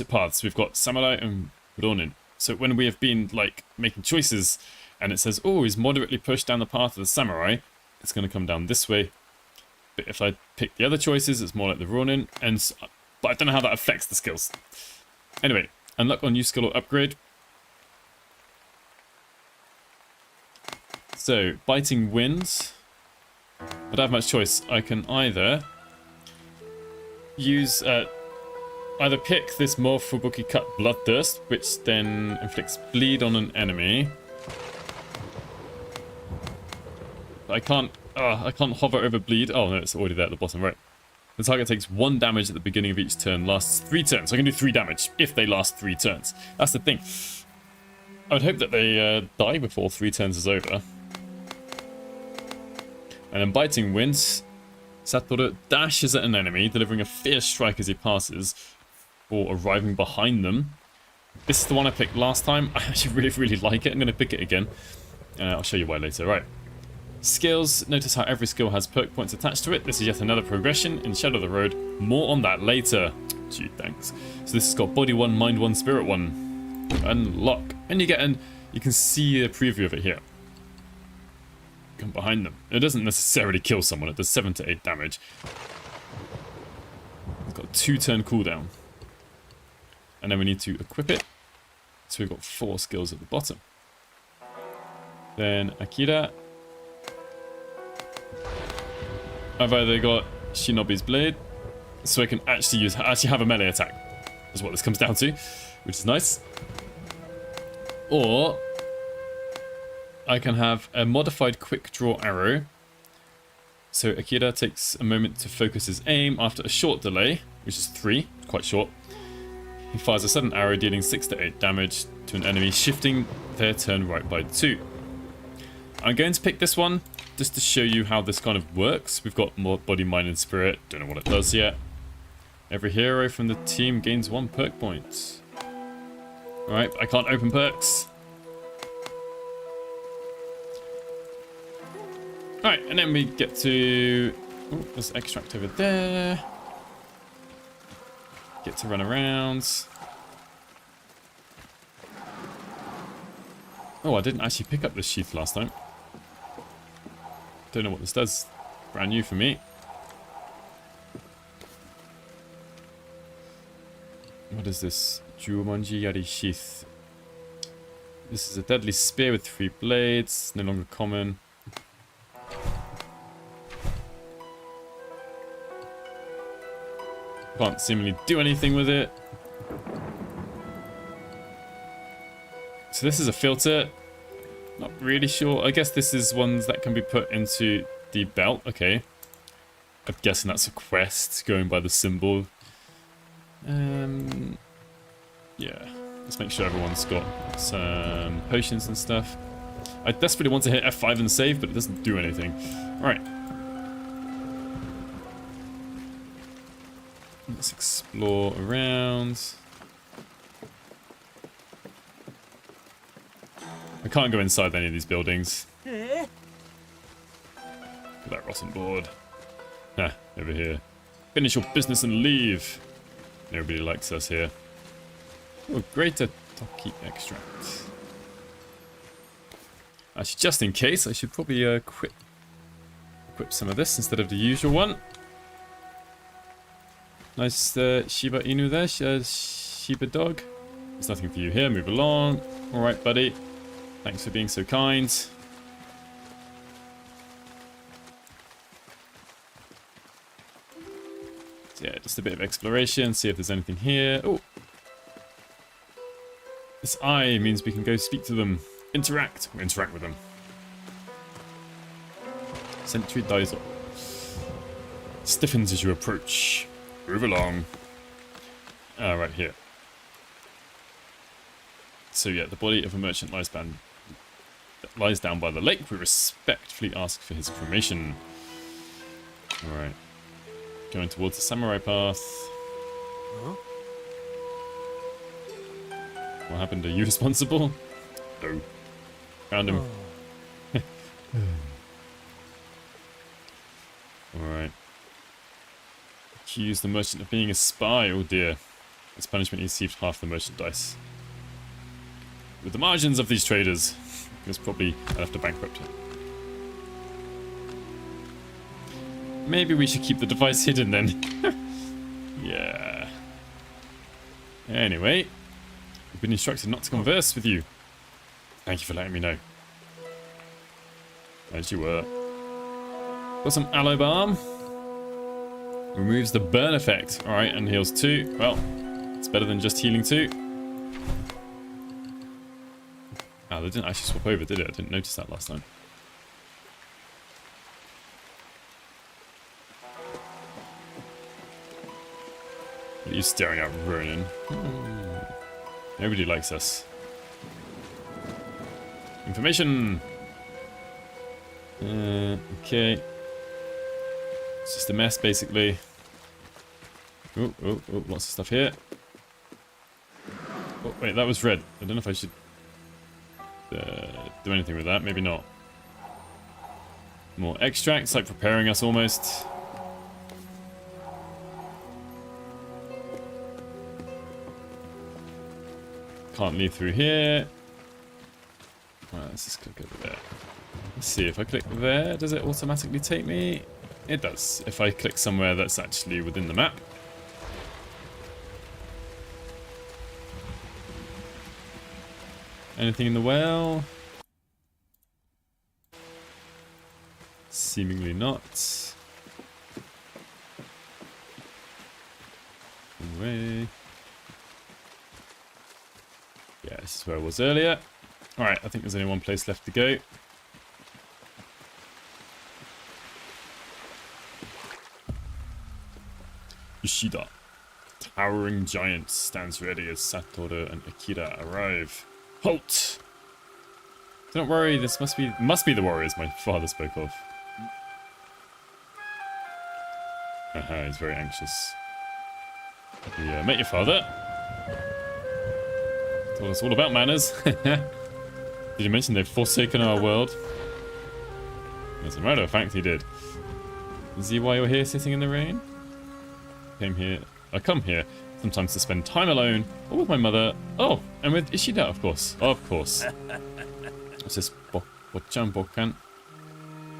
paths. We've got samurai and ronin. So when we have been like making choices, and it says, "Oh, he's moderately pushed down the path of the samurai," it's going to come down this way. But if I pick the other choices, it's more like the ronin. But I don't know how that affects the skills. Anyway, unlock on new skill or upgrade. So, biting wind. I don't have much choice. I can either use, either pick this more Fubuki cut bloodthirst, which then inflicts bleed on an enemy. I can't hover over bleed. Oh no, it's already there at the bottom, right. The target takes 1 damage at the beginning of each turn, lasts 3 turns. So I can do 3 damage if they last 3 turns. That's the thing. I would hope that they die before 3 turns is over. And then biting wind. Satoru dashes at an enemy, delivering a fierce strike as he passes, or arriving behind them. This is the one I picked last time. I actually really like it. I'm going to pick it again. I'll show you why later. Right. Skills. Notice how every skill has perk points attached to it. This is yet another progression in Shadow of the Road. More on that later. Gee, thanks. So this has got Body 1, Mind 1, Spirit 1. Unlock. And you can see a preview of it here. Come behind them. It doesn't necessarily kill someone. It does 7 to 8 damage. It's got a 2-turn cooldown. And then we need to equip it. So we've got 4 skills at the bottom. Then Akira. I've either got Shinobi's Blade, so I can actually have a melee attack. Is what this comes down to, which is nice. Or I can have a modified quick draw arrow. So Akira takes a moment to focus his aim after a short delay, which is 3, quite short. He fires a sudden arrow dealing 6 to 8 damage to an enemy, shifting their turn right by 2. I'm going to pick this one just to show you how this kind of works. We've got more body, mind, and spirit. Don't know what it does yet. Every hero from the team gains 1 perk point. Alright, I can't open perks. Alright, and then we get to... Oh, there's extract over there. Get to run around. Oh, I didn't actually pick up this sheath last time. Don't know what this does. Brand new for me. What is this? Jumonji Yari sheath. This is a deadly spear with 3 blades. No longer common. Can't seemingly do anything with it. So this is a filter. Not really sure. I guess this is ones that can be put into the belt. Okay. I'm guessing that's a quest going by the symbol. Yeah. Let's make sure everyone's got some potions and stuff. I desperately want to hit F5 and save, but it doesn't do anything. Alright. Let's explore around. I can't go inside any of these buildings. Look at that rotten board. Nah, over here. Finish your business and leave. Nobody likes us here. Oh, greater Toki extract. Actually, just in case, I should probably equip some of this instead of the usual one. Nice Shiba Inu there, Shiba dog. There's nothing for you here. Move along. Alright, buddy. Thanks for being so kind. So yeah, just a bit of exploration. See if there's anything here. Oh! This eye means we can go speak to them. Interact. Or interact with them. Sentry dies off. Stiffens as you approach. Move along. Ah, right here. So yeah, the body of a merchant lies down by the lake. We respectfully ask for his cremation. Alright. Going towards the samurai path. Huh? What happened? Are you responsible? No. Found him. Alright. Accuse the merchant of being a spy. Oh dear. As punishment, he received half the merchandise. With the margins of these traders, he was probably enough to bankrupt him. Maybe we should keep the device hidden then. Yeah. Anyway, we've been instructed not to converse with you. Thank you for letting me know. As you were. Got some aloe balm. Removes the burn effect. Alright, and heals 2. Well, it's better than just healing 2. Oh, they didn't actually swap over, did it? I didn't notice that last time. What are you staring at, Ronin? Nobody likes us. Information! Okay. It's just a mess, basically. Oh, lots of stuff here. Oh, wait, that was red. I don't know if I should do anything with that. Maybe not. More extracts, like preparing us almost. Can't leave through here. Right, let's just click over there. Let's see, if I click there, does it automatically take me? It does, if I click somewhere that's actually within the map. Anything in the well? Seemingly not. Anyway. Yeah, this is where I was earlier. Alright, I think there's only one place left to go. Ishida. Towering giant stands ready as Satoru and Akira arrive. Halt! Don't worry, this must be the warriors my father spoke of. He's very anxious. Yeah, met your father. Told us all about manners. Did you mention they've forsaken our world? As a matter of fact, he did. Is he why you're here sitting in the rain? I come here sometimes to spend time alone, or with my mother. Oh, and with Ishida, of course. Of course. What's this? Bochan Bokan?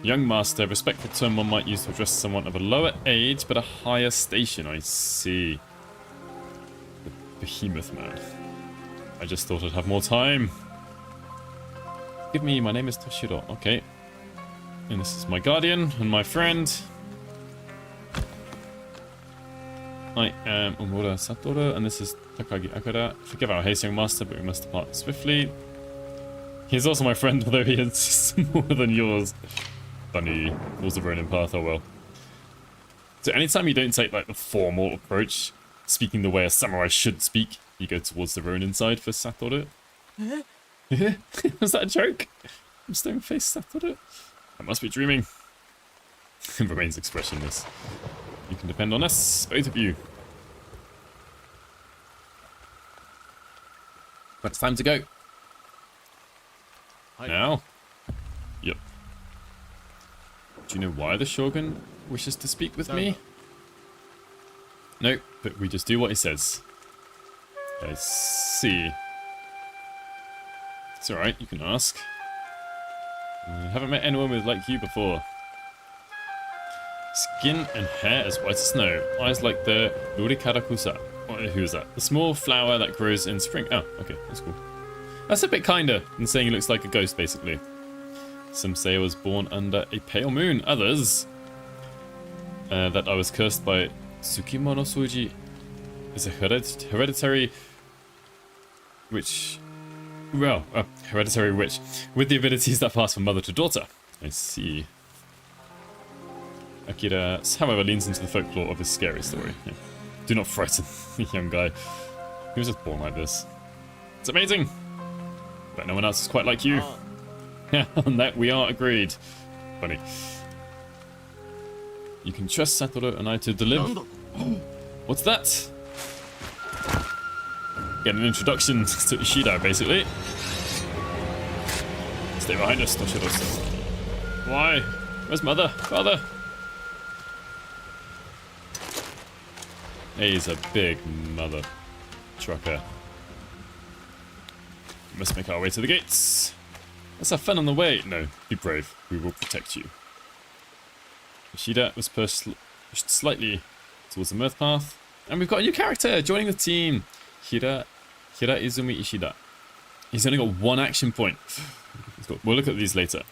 Young master, respectful term one might use to address someone of a lower age but a higher station. I see. The behemoth man. I just thought I'd have more time. Give me, my name is Toshiro. Okay. And this is my guardian and my friend. I am Omura Satoru, and this is Takagi Akira. Forgive our haste, young master, but we must depart swiftly. He's also my friend, although he is more than yours. Funny. Was the Ronin path, oh well. So anytime you don't take like the formal approach, speaking the way a samurai should speak, you go towards the Ronin side for Satoru. Was that a joke? I'm stone-faced Satoru? I must be dreaming. It remains expressionless. You can depend on us, both of you. But it's time to go. Hi. Now? Yep. Do you know why the Shogun wishes to speak with me? No, but we just do what he says. I see. It's alright, you can ask. I haven't met anyone with like you before. Skin and hair as white as snow, eyes like the Urikarakusa. Who's that? The small flower that grows in spring. Oh, okay, that's cool. That's a bit kinder than saying he looks like a ghost, basically. Some say I was born under a pale moon. Others, that I was cursed by Tsukimono Soji. Is a hereditary witch. Well, hereditary witch with the abilities that pass from mother to daughter. I see. Akira, however, leans into the folklore of his scary story. Yeah. Do not frighten the young guy. He was just born like this. It's amazing, but no one else is quite like you. Yeah, on that we are agreed. Funny. You can trust Satoru and I to deliver. What's that? Get an introduction to Ishida, basically. Stay behind us, Toshirosa. Why? Where's mother? Father? He's a big mother trucker. We must make our way to the gates. Let's have fun on the way. No, be brave. We will protect you. Ishida was pushed slightly towards the mirth path. And we've got a new character joining the team. Izumi Ishida. He's only got one action point. We'll look at these later.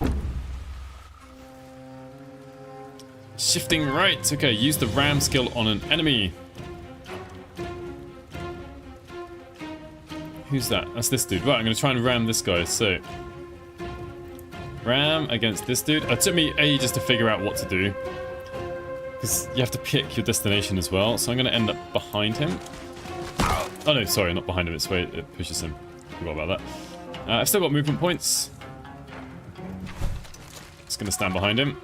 Shifting right. Okay, use the ram skill on an enemy. Who's that? That's this dude. Right, I'm going to try and ram this guy. So, ram against this dude. It took me ages to figure out what to do, because you have to pick your destination as well. So I'm going to end up behind him. Oh no, sorry, not behind him. It's where it pushes him. Forgot about that. I've still got movement points. Just going to stand behind him.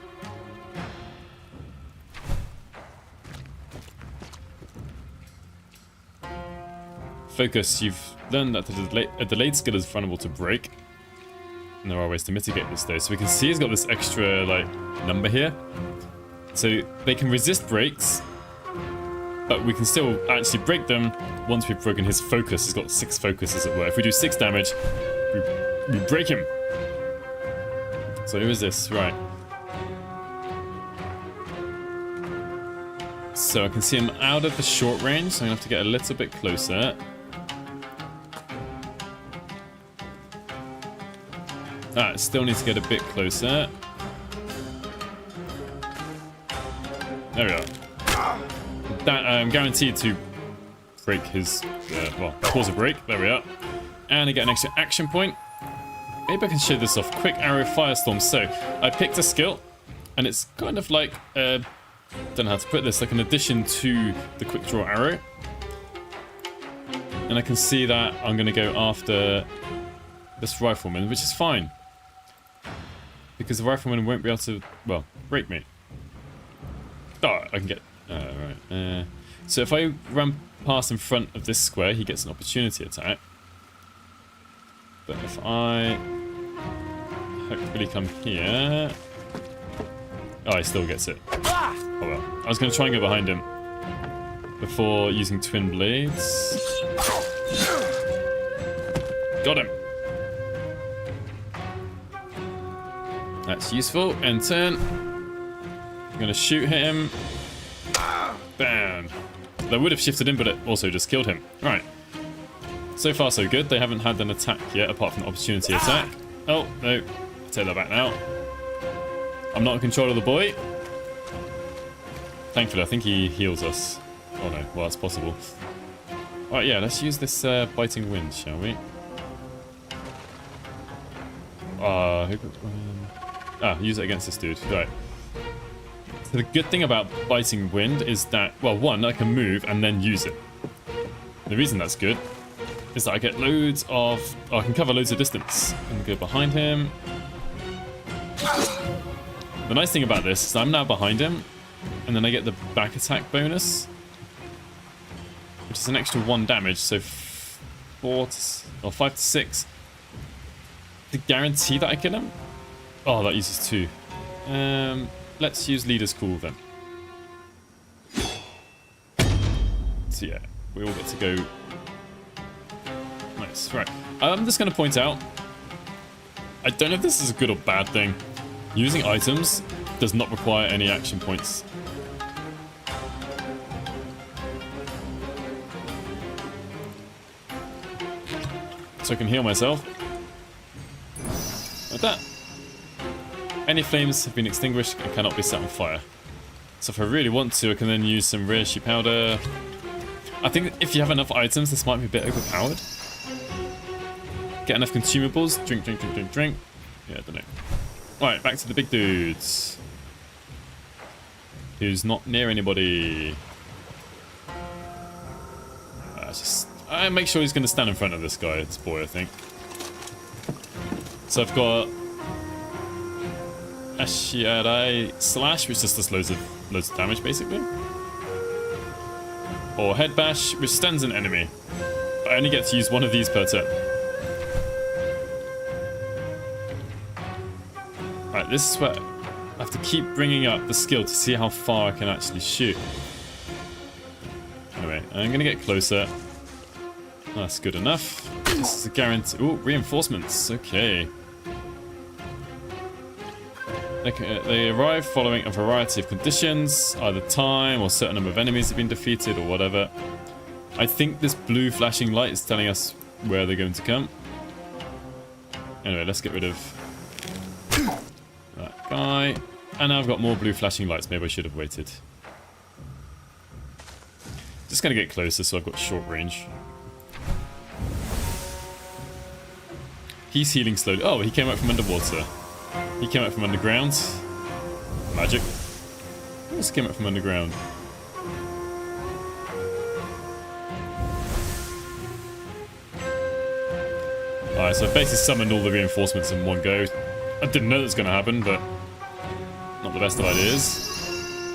Focus. You've learned that a delayed skill is vulnerable to break. And there are ways to mitigate this though. So we can see he's got this extra like number here. So they can resist breaks, but we can still actually break them once we've broken his focus. He's got 6 focus, as it were. If we do 6 damage, we break him. So who is this? Right. So I can see him out of the short range, so I'm going to have to get a little bit closer. Still need to get a bit closer. There we are. That I'm guaranteed to break his, well, cause a break. There we are. And I get an extra action point. Maybe I can show this off. Quick arrow firestorm. So I picked a skill, and it's kind of like, don't know how to put this, like an addition to the quick draw arrow. And I can see that I'm going to go after this rifleman, which is fine, because the rifleman won't be able to, well, break me. Oh, I can get... right. So if I run past in front of this square, he gets an opportunity attack. But if I hopefully come here... Oh, he still gets it. Oh well. I was going to try and go behind him before using twin blades. Got him. That's useful. End turn. I'm going to shoot him. Bam. That would have shifted him, but it also just killed him. Right. So far, so good. They haven't had an attack yet, apart from the opportunity attack. Oh, no. I take that back now. I'm not in control of the boy. Thankfully, I think he heals us. Oh no, well, that's possible. Alright, yeah, let's use this biting wind, shall we? Use it against this dude. Right. So the good thing about biting wind is that, well, one, I can move and then use it. The reason that's good is that I get loads of... Oh, I can cover loads of distance. And go behind him. The nice thing about this is I'm now behind him, and then I get the back attack bonus, which is an extra 1 damage, so 5 to 6. To guarantee that I kill him? Oh, that uses 2. Let's use Leader's Call then. So yeah, we all get to go. Nice, right. I'm just going to point out, I don't know if this is a good or bad thing. Using items does not require any action points. so I can heal myself. Like that. Any flames have been extinguished and cannot be set on fire. So if I really want to, I can then use some reishi powder. I think if you have enough items, this might be a bit overpowered. Get enough consumables. Drink, drink, drink, drink, drink. Yeah, I don't know. Alright, back to the big dudes. Who's not near anybody. I make sure he's going to stand in front of this guy, this boy, I think. So I've got Ashiarai Slash, which just does loads of damage, basically. Or Head Bash, which stuns an enemy. But I only get to use one of these per turn. Alright, this is where I have to keep bringing up the skill to see how far I can actually shoot. Anyway, I'm going to get closer. That's good enough. This is a guarantee. Ooh, reinforcements. Okay. They arrive following a variety of conditions, either time or a certain number of enemies have been defeated or whatever. I think this blue flashing light is telling us where they're going to come. Anyway, let's get rid of that guy. And now I've got more blue flashing lights. Maybe I should have waited. Just going to get closer so I've got short range. He's healing slowly. Oh, he came out from underwater. He came out from underground. Magic. He also came out from underground. Alright, so I basically summoned all the reinforcements in one go. I didn't know that was going to happen, but not the best of ideas.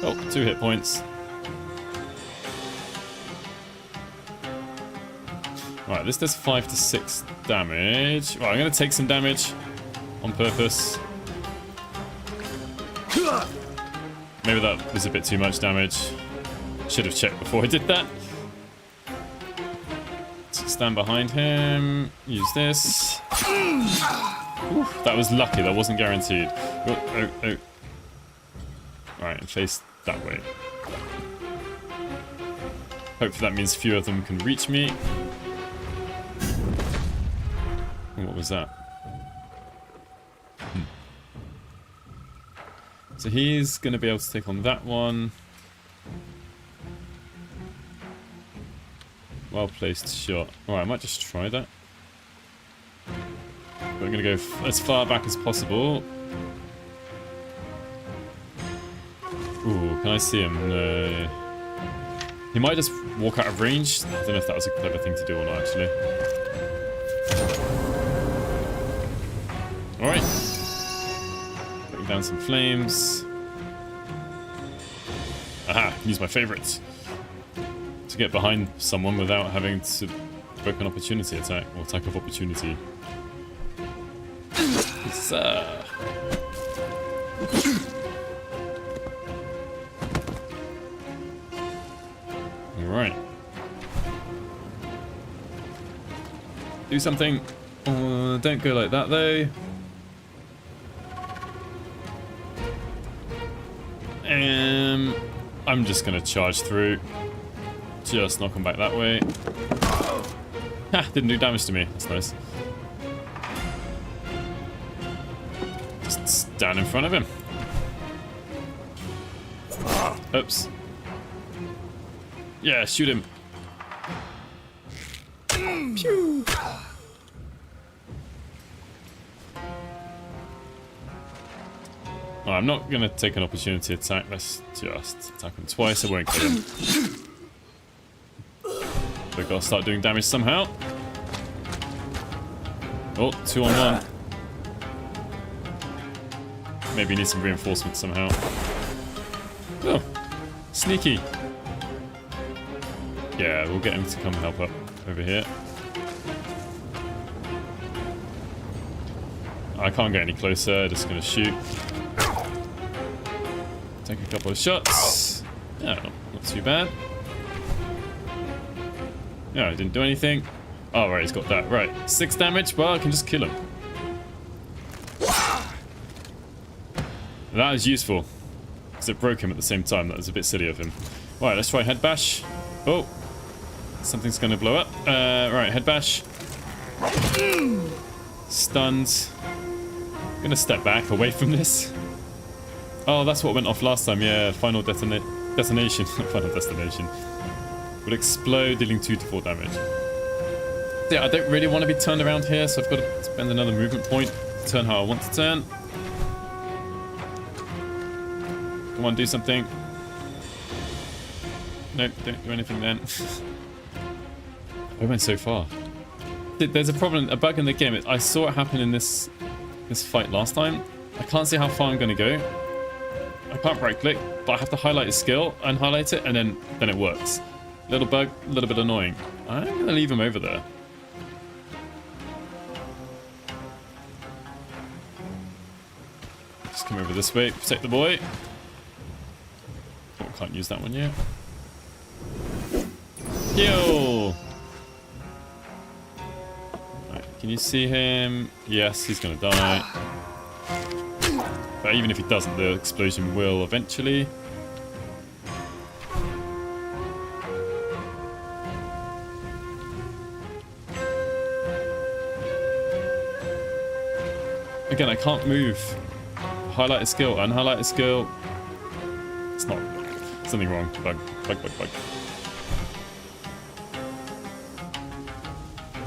Oh, 2 hit points. Right, this does 5 to 6 damage. Right, I'm going to take some damage on purpose. Maybe that was a bit too much damage. Should have checked before I did that. So stand behind him. Use this. Ooh, that was lucky. That wasn't guaranteed. Oh, oh, oh. Alright, and face that way. Hopefully that means few of them can reach me. What was that? So he's going to be able to take on that one. Well placed shot. Alright, I might just try that. We're going to go as far back as possible. Ooh, can I see him? No. He might just walk out of range. I don't know if that was a clever thing to do or not, actually. Alright. Putting down some flames. Aha, use my favourites. To get behind someone without having to provoke an opportunity attack, or attack of opportunity. Alright. Do something. Don't go like that though. I'm just gonna charge through. Just knock him back that way. Ha! Didn't do damage to me. That's nice. Just stand in front of him. Oops. Yeah, shoot him. Pew! Oh, I'm not going to take an opportunity attack. Let's just attack him twice. I won't kill him. We've got to start doing damage somehow. Oh, 2 on 1. Maybe need some reinforcements somehow. Oh, sneaky. Yeah, we'll get him to come help up over here. I can't get any closer. Just going to shoot. Take a couple of shots. Yeah, not too bad. Yeah, I didn't do anything. Oh, right, he's got that. Right, 6 damage. Well, I can just kill him. That is useful. Because it broke him at the same time. That was a bit silly of him. Right, let's try Head Bash. Oh. Something's going to blow up. Right, Head Bash. Stunned. I'm gonna step back away from this. Oh, that's what went off last time. Yeah, final detonation. Final destination. Would explode, dealing 2 to 4 damage. Yeah, I don't really want to be turned around here, so I've got to spend another movement point to turn how I want to turn. Come on, do something. Nope, don't do anything then. I went so far. There's a problem, a bug in the game. I saw it happen in this fight last time. I can't see how far I'm going to go. I can't right click, but I have to highlight a skill and highlight it, and then it works. Little bug, a little bit annoying. I'm going to leave him over there. Just come over this way, protect the boy. Oh, can't use that one yet. Heal! Right, can you see him? Yes, he's gonna die. But even if he doesn't, the explosion will eventually. Again, I can't move. Highlight a skill, unhighlight a skill. It's not. Something wrong. Bug.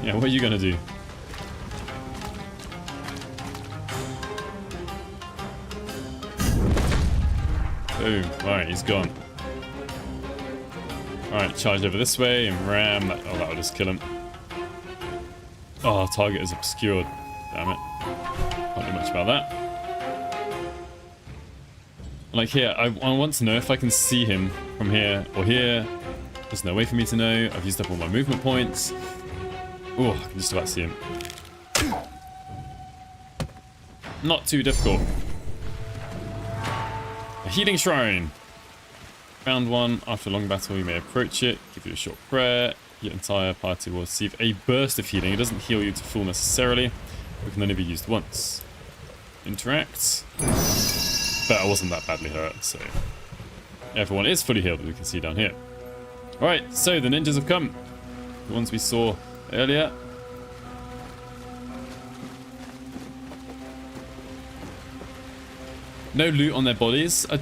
Yeah, what are you gonna do? Boom. Alright, he's gone. Alright, charge over this way and ram. Oh, that'll just kill him. Oh, target is obscured. Damn it. Can't do much about that. Like here, I want to know if I can see him from here or here. There's no way for me to know. I've used up all my movement points. Oh, I can just about see him. Not too difficult. A healing shrine. Found one. After a long battle, you may approach it. Give you a short prayer. Your entire party will receive a burst of healing. It doesn't heal you to full necessarily. It can only be used once. Interact. But I wasn't that badly hurt, so everyone is fully healed, as we can see down here. Alright, so the ninjas have come. The ones we saw earlier. No loot on their bodies. I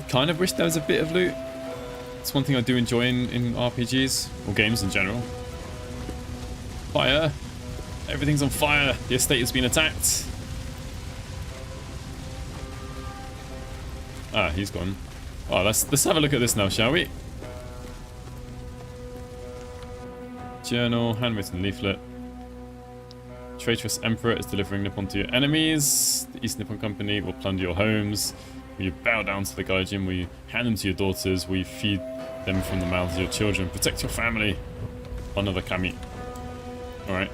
kind of wish there was a bit of loot. It's one thing I do enjoy in RPGs, or games in general. Fire. Everything's on fire. The estate has been attacked. Ah, he's gone. Oh, let's have a look at this now, shall we? Journal, handwritten leaflet. Traitorous Emperor is delivering Nippon to your enemies. The East Nippon Company will plunder your homes. Will you bow down to the Gaijin? Will you hand them to your daughters? Will you feed them from the mouths of your children? Protect your family. Honor the Kami. Alright.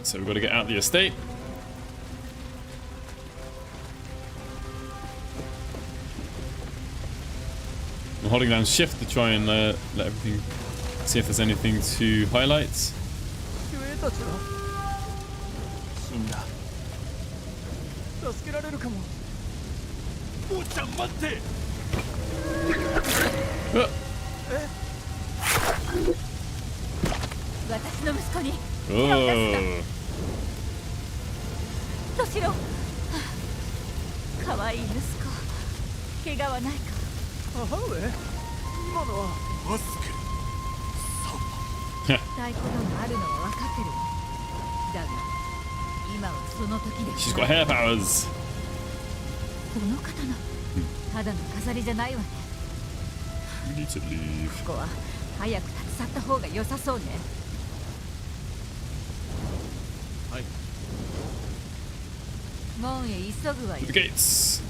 So we've got to get out of the estate. I'm holding down shift to try and let everything, see if there's anything to highlight. 死んだ助けられるかも坊ちゃん待って 私の息子に Oh. どしろかわいい息子怪我はないか母上今のはバスケ痛いことがあるのは分かってるわだが今はその時で She's got hair powers. この刀ただの飾りじゃないわね You need to leave. ここは早く立ち去った方が良さそうねはい門へ急ぐわよ To the gates.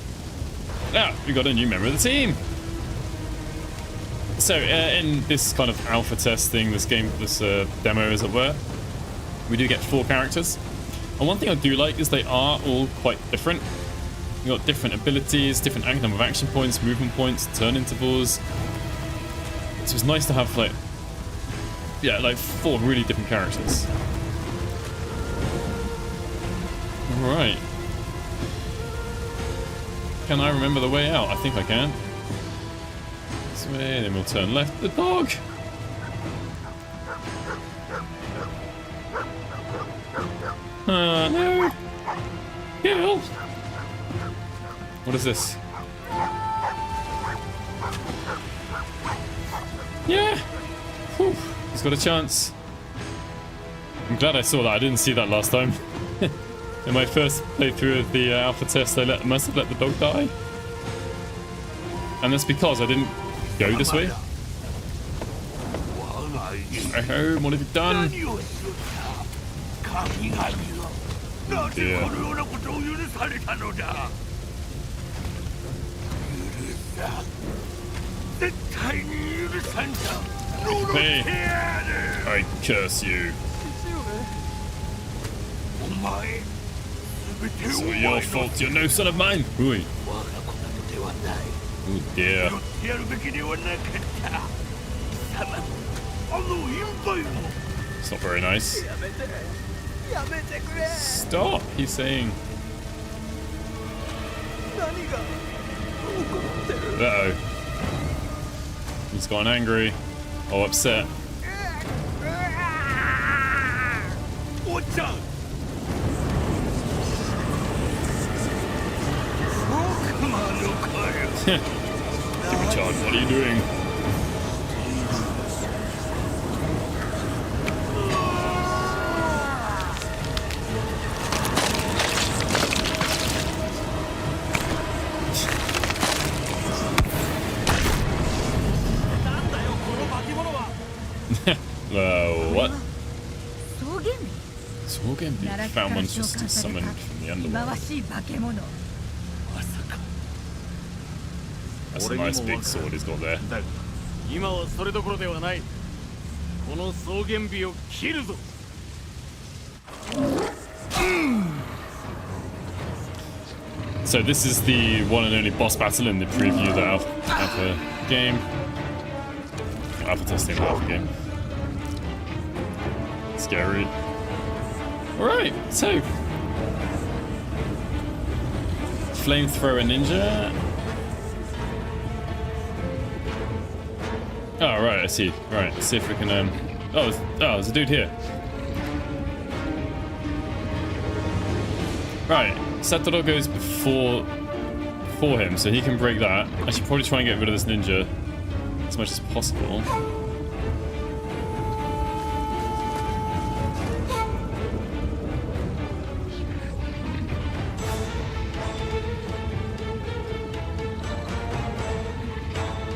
Now, we got a new member of the team. So, in this kind of alpha testing, this demo as it were, we do get 4 characters. And one thing I do like is they are all quite different. You've got different abilities, different number of action points, movement points, turn intervals. So it's nice to have like 4 really different characters. Alright. Can I remember the way out? I think I can. This way, then we'll turn left. The dog! No. Kill. What is this? Yeah. Whew. He's got a chance. I'm glad I saw that. I didn't see that last time. In my first playthrough of the alpha test, I must have let the dog die. And that's because I didn't go this way. Oh, what have you done? Oh dear. Hey, I curse you. It's all your fault. You're no son of mine. Ooh. Oh dear. It's not very nice. Stop, he's saying. Uh-oh. He's gone angry. Oh, upset. Give me charge. What are you doing? What? Sogenbi? Found monsters summoned from the underworld. That's a nice big sword he's got there. 今はそれどころではない。この草原美を切るぞ。So this is the one and only boss battle in the preview of the alpha game. Alpha testing the alpha game. Scary. Alright, so flamethrower ninja. Oh, right, I see. Right, let's see if we can, Oh, there's a dude here. Right, Satoru goes before him, so he can break that. I should probably try and get rid of this ninja as much as possible.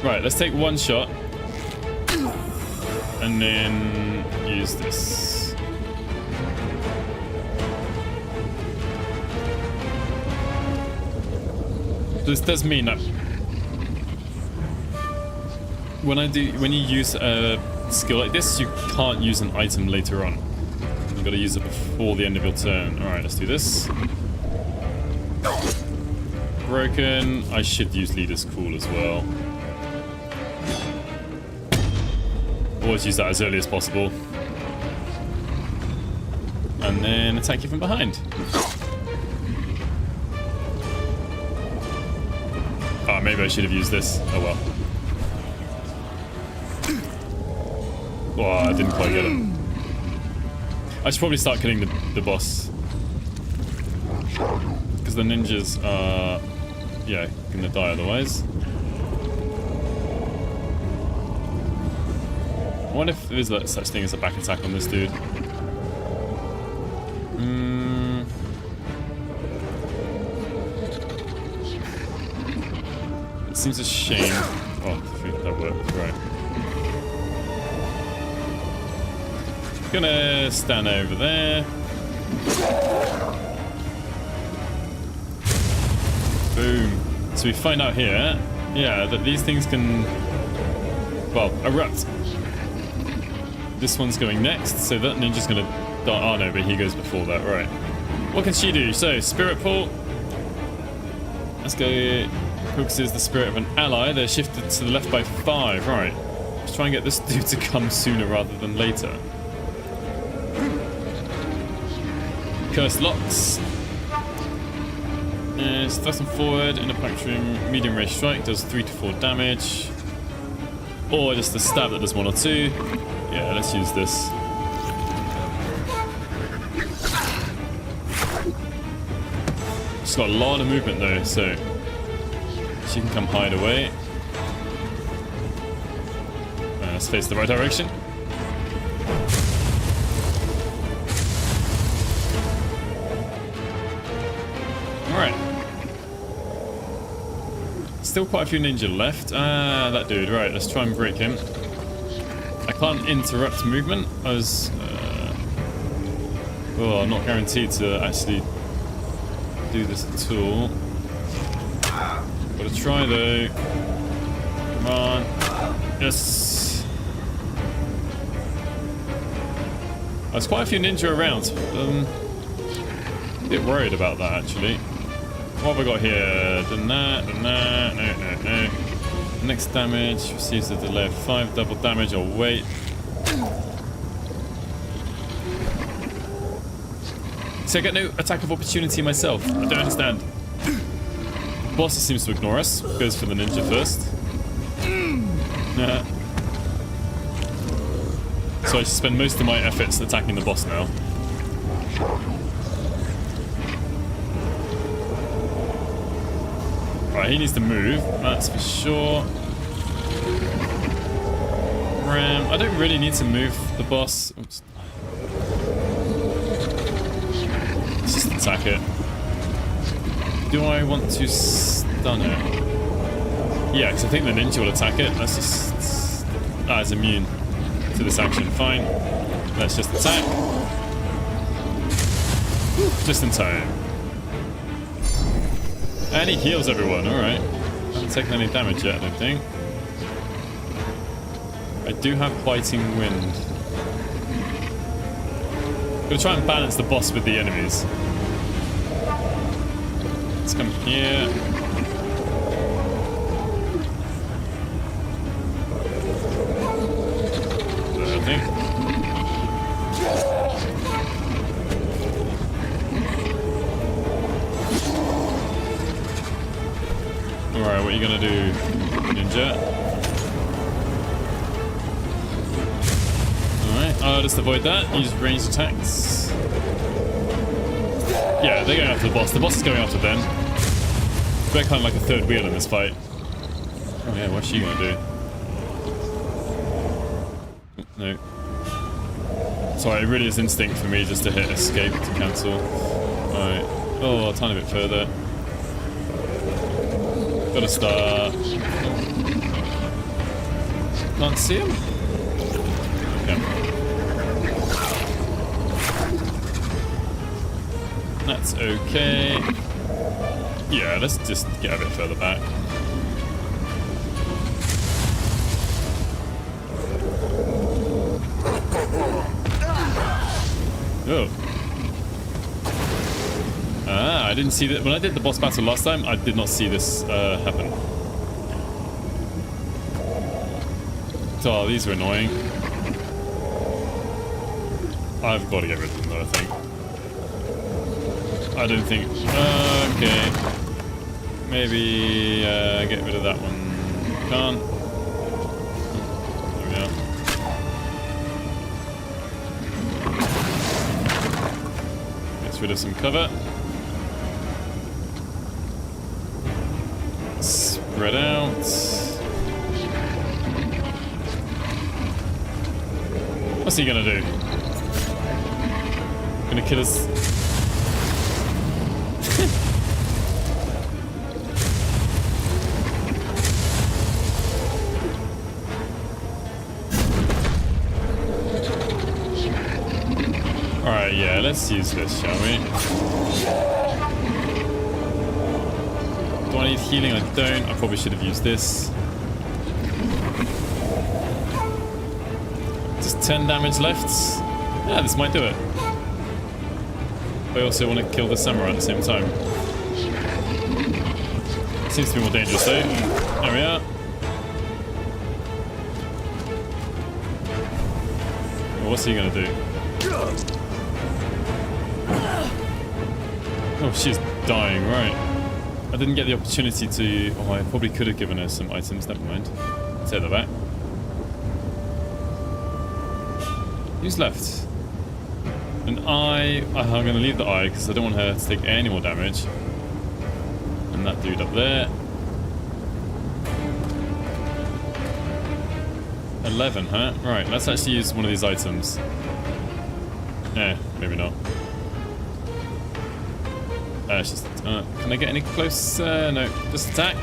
Right, let's take one shot. And then use this. This does mean that when you use a skill like this, you can't use an item later on. You gotta use it before the end of your turn. Alright, let's do this. Broken. I should use Leader's Call as well. Always use that as early as possible. And then attack you from behind. Oh, maybe I should have used this. Oh well. Oh, I didn't quite get him. I should probably start killing the boss. Because the ninjas are, yeah, gonna die otherwise. I wonder if there is such thing as a back attack on this dude. It seems a shame. Oh, I think that worked. Right. Gonna stand over there. Boom. So we find out here, yeah, that these things can, well, erupt. This one's going next, so that ninja's gonna die. Oh no, but he goes before that, right. What can she do? So, Spirit Pull. Let's go. Focuses the spirit of an ally. They're shifted to the left by 5, right. Let's try and get this dude to come sooner rather than later. Cursed Locks. It's thrust them forward in a puncturing medium range strike, does 3 to 4 damage. Or just a stab that does 1 or 2. Yeah, let's use this. She's got a lot of movement though, so she can come hide away. Let's face the right direction. Alright. Still quite a few ninja left. Ah, that dude. Right, let's try and break him. I can't interrupt movement. I was... oh, I'm not guaranteed to actually do this at all. Gotta try though. Come on. Yes. There's quite a few ninja around. A bit worried about that actually. What have I got here? Done that, no. Next damage receives a delay of 5 double damage. I'll wait. So I get no attack of opportunity myself. I don't understand. Boss seems to ignore us. Goes for the ninja first. So I should spend most of my efforts attacking the boss now. Right, he needs to move, that's for sure. Ram. I don't really need to move the boss. Oops. Let's just attack it. Do I want to stun it? Yeah, because I think the ninja will attack it. Let's just... ah, it's immune to this action. Fine. Let's just attack. Just in time. And he heals everyone, alright. Haven't taken any damage yet, I don't think. I do have Biting Wind. I'm gonna try and balance the boss with the enemies. Let's come here. I think. Alright, what are you gonna do, ninja? Alright, I'll just avoid that. Use ranged attacks. Yeah, they're going after the boss. The boss is going after them. They're kind of like a third wheel in this fight. Oh yeah, what's she gonna do? No. Sorry, it really is instinct for me just to hit escape to cancel. Alright. Oh, a tiny bit further. Gotta start. Can't see him? Okay. That's okay. Yeah, let's just get a bit further back. Oh. Ah, I didn't see that. When I did the boss battle last time, I did not see this happen. Oh, these are annoying. I've got to get rid of them though, I think. I don't think... okay. Maybe get rid of that one. Can't. There we are. Gets rid of some cover. Spread out. What's he gonna do? Gonna kill us? Alright, yeah, let's use this, shall we? Do I need healing? I don't. I probably should have used this. Just 10 damage left. Yeah, this might do it. I also want to kill the samurai at the same time. Seems to be more dangerous though. There we are. Well, what's he gonna do? Oh, she's dying, right. I didn't get the opportunity to... oh, I probably could have given her some items, never mind. Take that back. Who's left? An eye. I'm going to leave the eye because I don't want her to take any more damage. And that dude up there. 11, huh? Right, let's actually use one of these items. Maybe not. It's just... can I get any closer? No, just attack.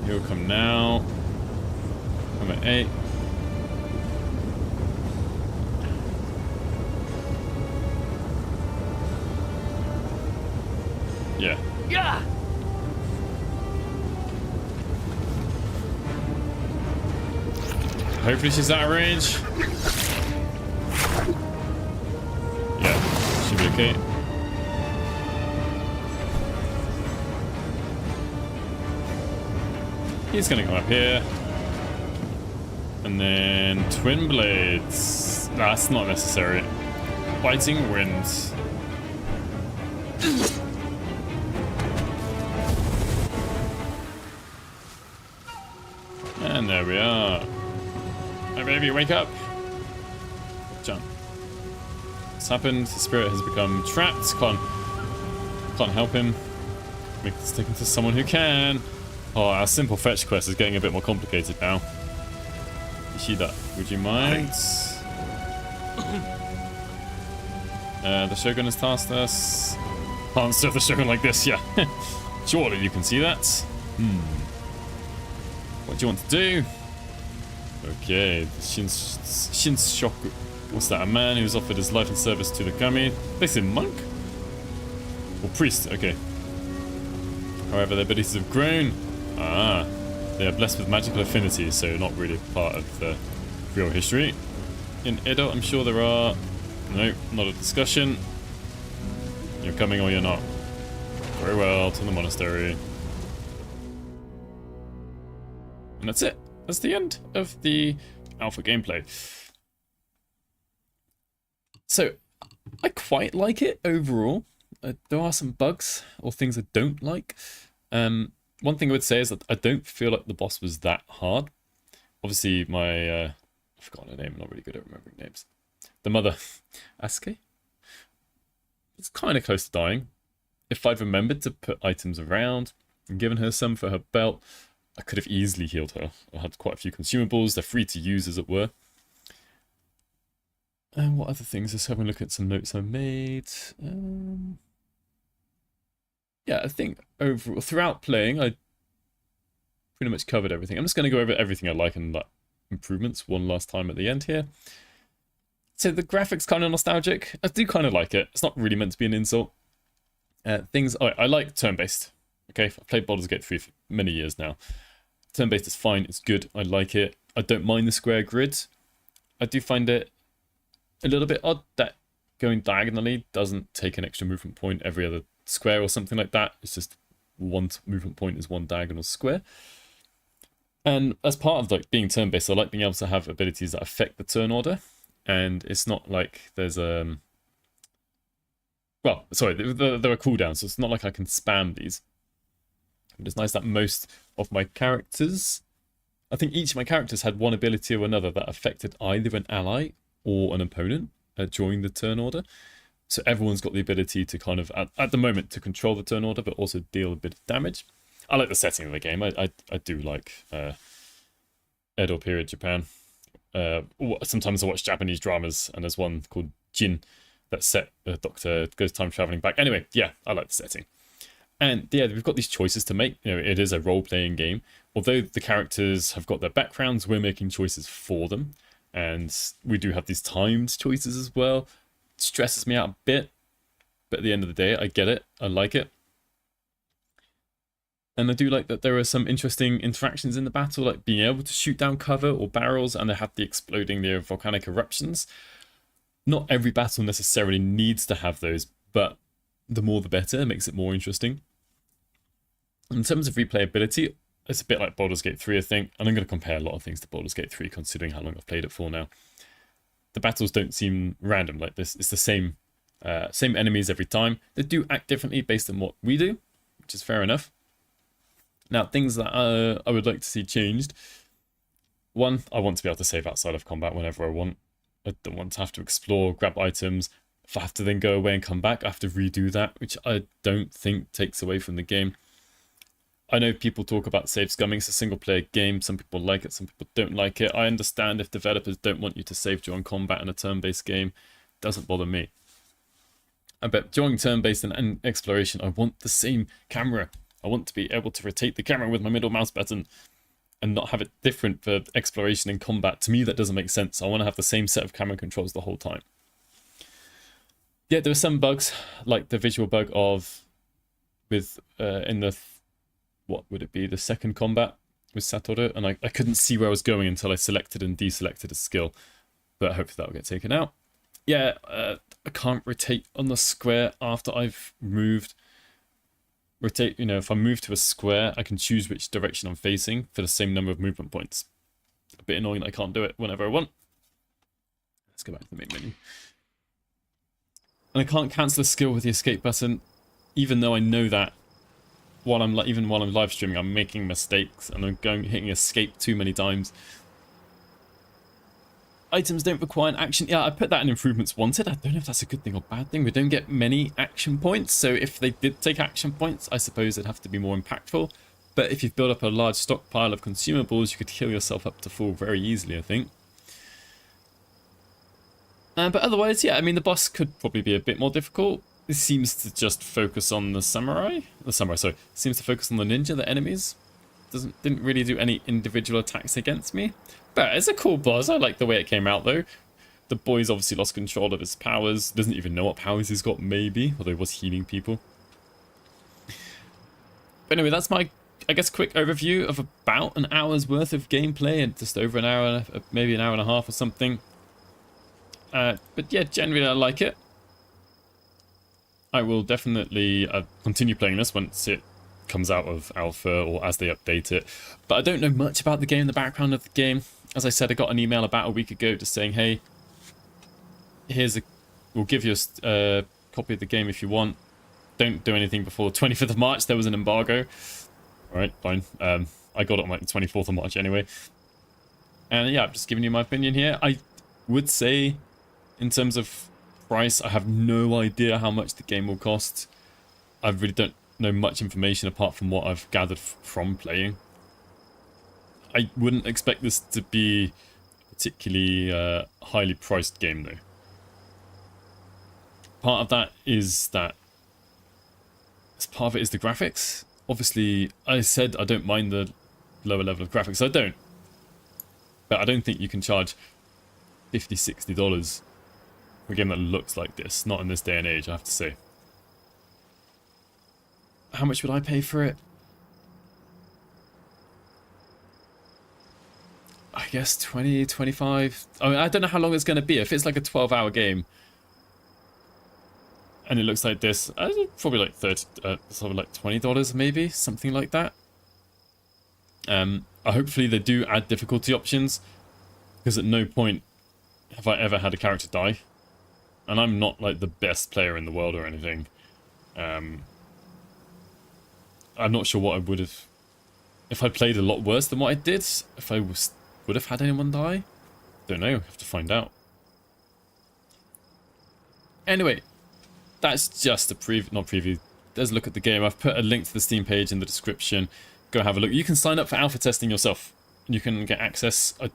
He'll come now. I'm at 8. Yeah. Yeah. Hopefully she's out of range. Yeah, should be okay. He's gonna come up here. And then twin blades. That's not necessary. Biting winds. And there we are. My baby, wake up! Jump. What's happened? His spirit has become trapped. Can't help him. Make this take him to someone who can. Oh, our simple fetch quest is getting a bit more complicated now. Ishida, would you mind? The Shogun has tasked us. Can't serve the Shogun like this, yeah. Surely you can see that. What do you want to do? Okay, Shinshoku. What's that? A man who's offered his life in service to the kami. They say monk? Or priest, okay. However, their abilities have grown. Ah, they are blessed with magical affinities, so not really part of the real history. In Edo, I'm sure there are... Nope, not a discussion. You're coming or you're not. Very well, to the monastery. And that's it. That's the end of the alpha gameplay. So, I quite like it overall. There are some bugs or things I don't like. One thing I would say is that I don't feel like the boss was that hard. Obviously, my... I've forgotten her name. I'm not really good at remembering names. The mother, Asuke? It's kind of close to dying. If I'd remembered to put items around and given her some for her belt, I could have easily healed her. I had quite a few consumables. They're free to use, as it were. And what other things? Just having a look at some notes I made. Yeah, I think overall, throughout playing, I pretty much covered everything. I'm just going to go over everything I like and like improvements one last time at the end here. So the graphics kind of nostalgic. I do kind of like it. It's not really meant to be an insult. I like turn-based. Okay, I've played Baldur's Gate 3 for many years now. Turn-based is fine, it's good, I like it. I don't mind the square grid. I do find it a little bit odd that going diagonally doesn't take an extra movement point every other square or something like that. It's just one movement point is one diagonal square. And as part of like being turn-based, I like being able to have abilities that affect the turn order. And it's not like there's well, sorry, there are cooldowns, so it's not like I can spam these. But it's nice that most of my characters, I think each of my characters had one ability or another that affected either an ally or an opponent during the turn order. So everyone's got the ability to kind of, at the moment, to control the turn order, but also deal a bit of damage. I like the setting of the game. I do like Edo period Japan. Sometimes I watch Japanese dramas, and there's one called Jin that's set, Doctor goes time traveling back. Anyway, yeah, I like the setting. And yeah, we've got these choices to make. You know, it is a role-playing game. Although the characters have got their backgrounds, we're making choices for them. And we do have these timed choices as well. It stresses me out a bit. But at the end of the day, I get it. I like it. And I do like that there are some interesting interactions in the battle, like being able to shoot down cover or barrels, and they have the exploding the volcanic eruptions. Not every battle necessarily needs to have those, but the more the better. It makes it more interesting. In terms of replayability, it's a bit like Baldur's Gate 3, I think, and I'm going to compare a lot of things to Baldur's Gate 3, considering how long I've played it for now. The battles don't seem random like this. It's the same enemies every time. They do act differently based on what we do, which is fair enough. Now, things that I would like to see changed. One, I want to be able to save outside of combat whenever I want. I don't want to have to explore, grab items. If I have to then go away and come back, I have to redo that, which I don't think takes away from the game. I know people talk about save scumming. It's a single player game. Some people like it, some people don't like it. I understand if developers don't want you to save during combat in a turn-based game. It doesn't bother me. But during turn-based and exploration, I want the same camera. I want to be able to rotate the camera with my middle mouse button and not have it different for exploration and combat. To me, that doesn't make sense. I want to have the same set of camera controls the whole time. Yeah, there were some bugs, like the visual bug of in the what would it be, the second combat with Satoru, and I couldn't see where I was going until I selected and deselected a skill, but hopefully that'll get taken out. Yeah, I can't rotate on the square after I've moved. Rotate, you know, if I move to a square, I can choose which direction I'm facing for the same number of movement points. A bit annoying that I can't do it whenever I want. Let's go back to the main menu. And I can't cancel a skill with the escape button, even though I know that even while I'm live streaming, I'm making mistakes and I'm hitting escape too many times. Items don't require an action. Yeah, I put that in improvements wanted. I don't know if that's a good thing or bad thing. We don't get many action points, so if they did take action points, I suppose it'd have to be more impactful. But if you've built up a large stockpile of consumables, you could heal yourself up to full very easily, I think. But otherwise, yeah, I mean, the boss could probably be a bit more difficult. It seems to just focus on the samurai. Seems to focus on the ninja, the enemies. Didn't really do any individual attacks against me. But it's a cool boss. I like the way it came out, though. The boy's obviously lost control of his powers. Doesn't even know what powers he's got, maybe. Although he was healing people. But anyway, that's my, I guess, quick overview of about an hour's worth of gameplay. And just over an hour, maybe an hour and a half or something. But yeah, generally I like it. I will definitely continue playing this once it comes out of alpha or as they update it. But I don't know much about the game, the background of the game. As I said, I got an email about a week ago just saying, hey, we'll give you a copy of the game if you want. Don't do anything before the 25th of March. There was an embargo. All right, fine. I got it on like the 24th of March anyway. And yeah, I'm just giving you my opinion here. I would say, in terms of price, I have no idea how much the game will cost. I really don't know much information apart from what I've gathered from playing. I wouldn't expect this to be a particularly highly priced game though. Part of that is the graphics. Obviously, I said I don't mind the lower level of graphics. I don't. But I don't think you can charge $50, $60 for a game that looks like this. Not in this day and age, I have to say. How much would I pay for it? I guess 20, 25. I mean, I don't know how long it's going to be. If it's like a 12-hour game and it looks like this, probably like $20 maybe, something like that. Hopefully they do add difficulty options, because at no point have I ever had a character die. And I'm not like the best player in the world or anything. I'm not sure what I would have... If I played a lot worse than what I did, if I would have had anyone die? Don't know, have to find out. Anyway, that's just a preview. There's a look at the game. I've put a link to the Steam page in the description. Go have a look. You can sign up for alpha testing yourself. You can get access. I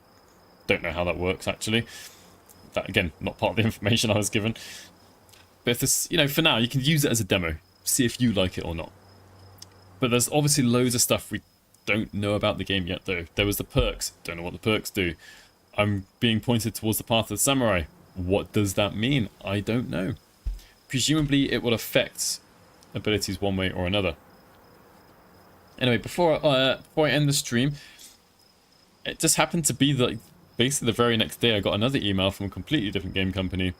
don't know how that works, actually. That, again, not part of the information I was given. But if this, for now, you can use it as a demo. See if you like it or not. But there's obviously loads of stuff we don't know about the game yet, though. There was the perks. Don't know what the perks do. I'm being pointed towards the path of the samurai. What does that mean? I don't know. Presumably, it will affect abilities one way or another. Anyway, before I end the stream, it just happened to be that basically the very next day I got another email from a completely different game company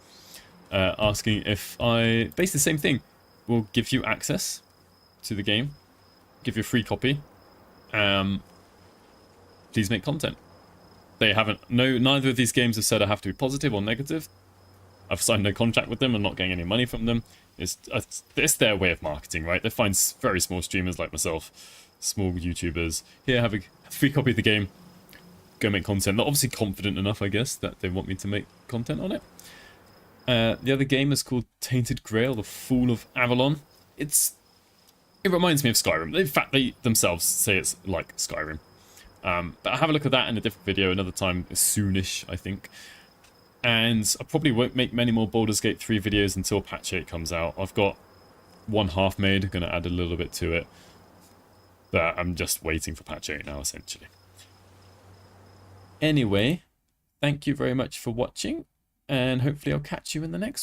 asking if I... Basically the same thing. We'll give you access to the game. Give you a free copy. Please make content. They haven't... Neither of these games have said I have to be positive or negative. I've signed no contract with them. I'm not getting any money from them. It's their way of marketing, right? They find very small streamers like myself, small YouTubers. Here, have a free copy of the game. go make content. They're obviously confident enough, I guess, that they want me to make content on it. The other game is called Tainted Grail, The Fall of Avalon. It reminds me of Skyrim. In fact, they themselves say it's like Skyrim. But I'll have a look at that in a different video another time, soonish, I think. And I probably won't make many more Baldur's Gate 3 videos until patch 8 comes out. I've got one half made, going to add a little bit to it. But I'm just waiting for patch 8 now, essentially. Anyway, thank you very much for watching, and hopefully I'll catch you in the next one.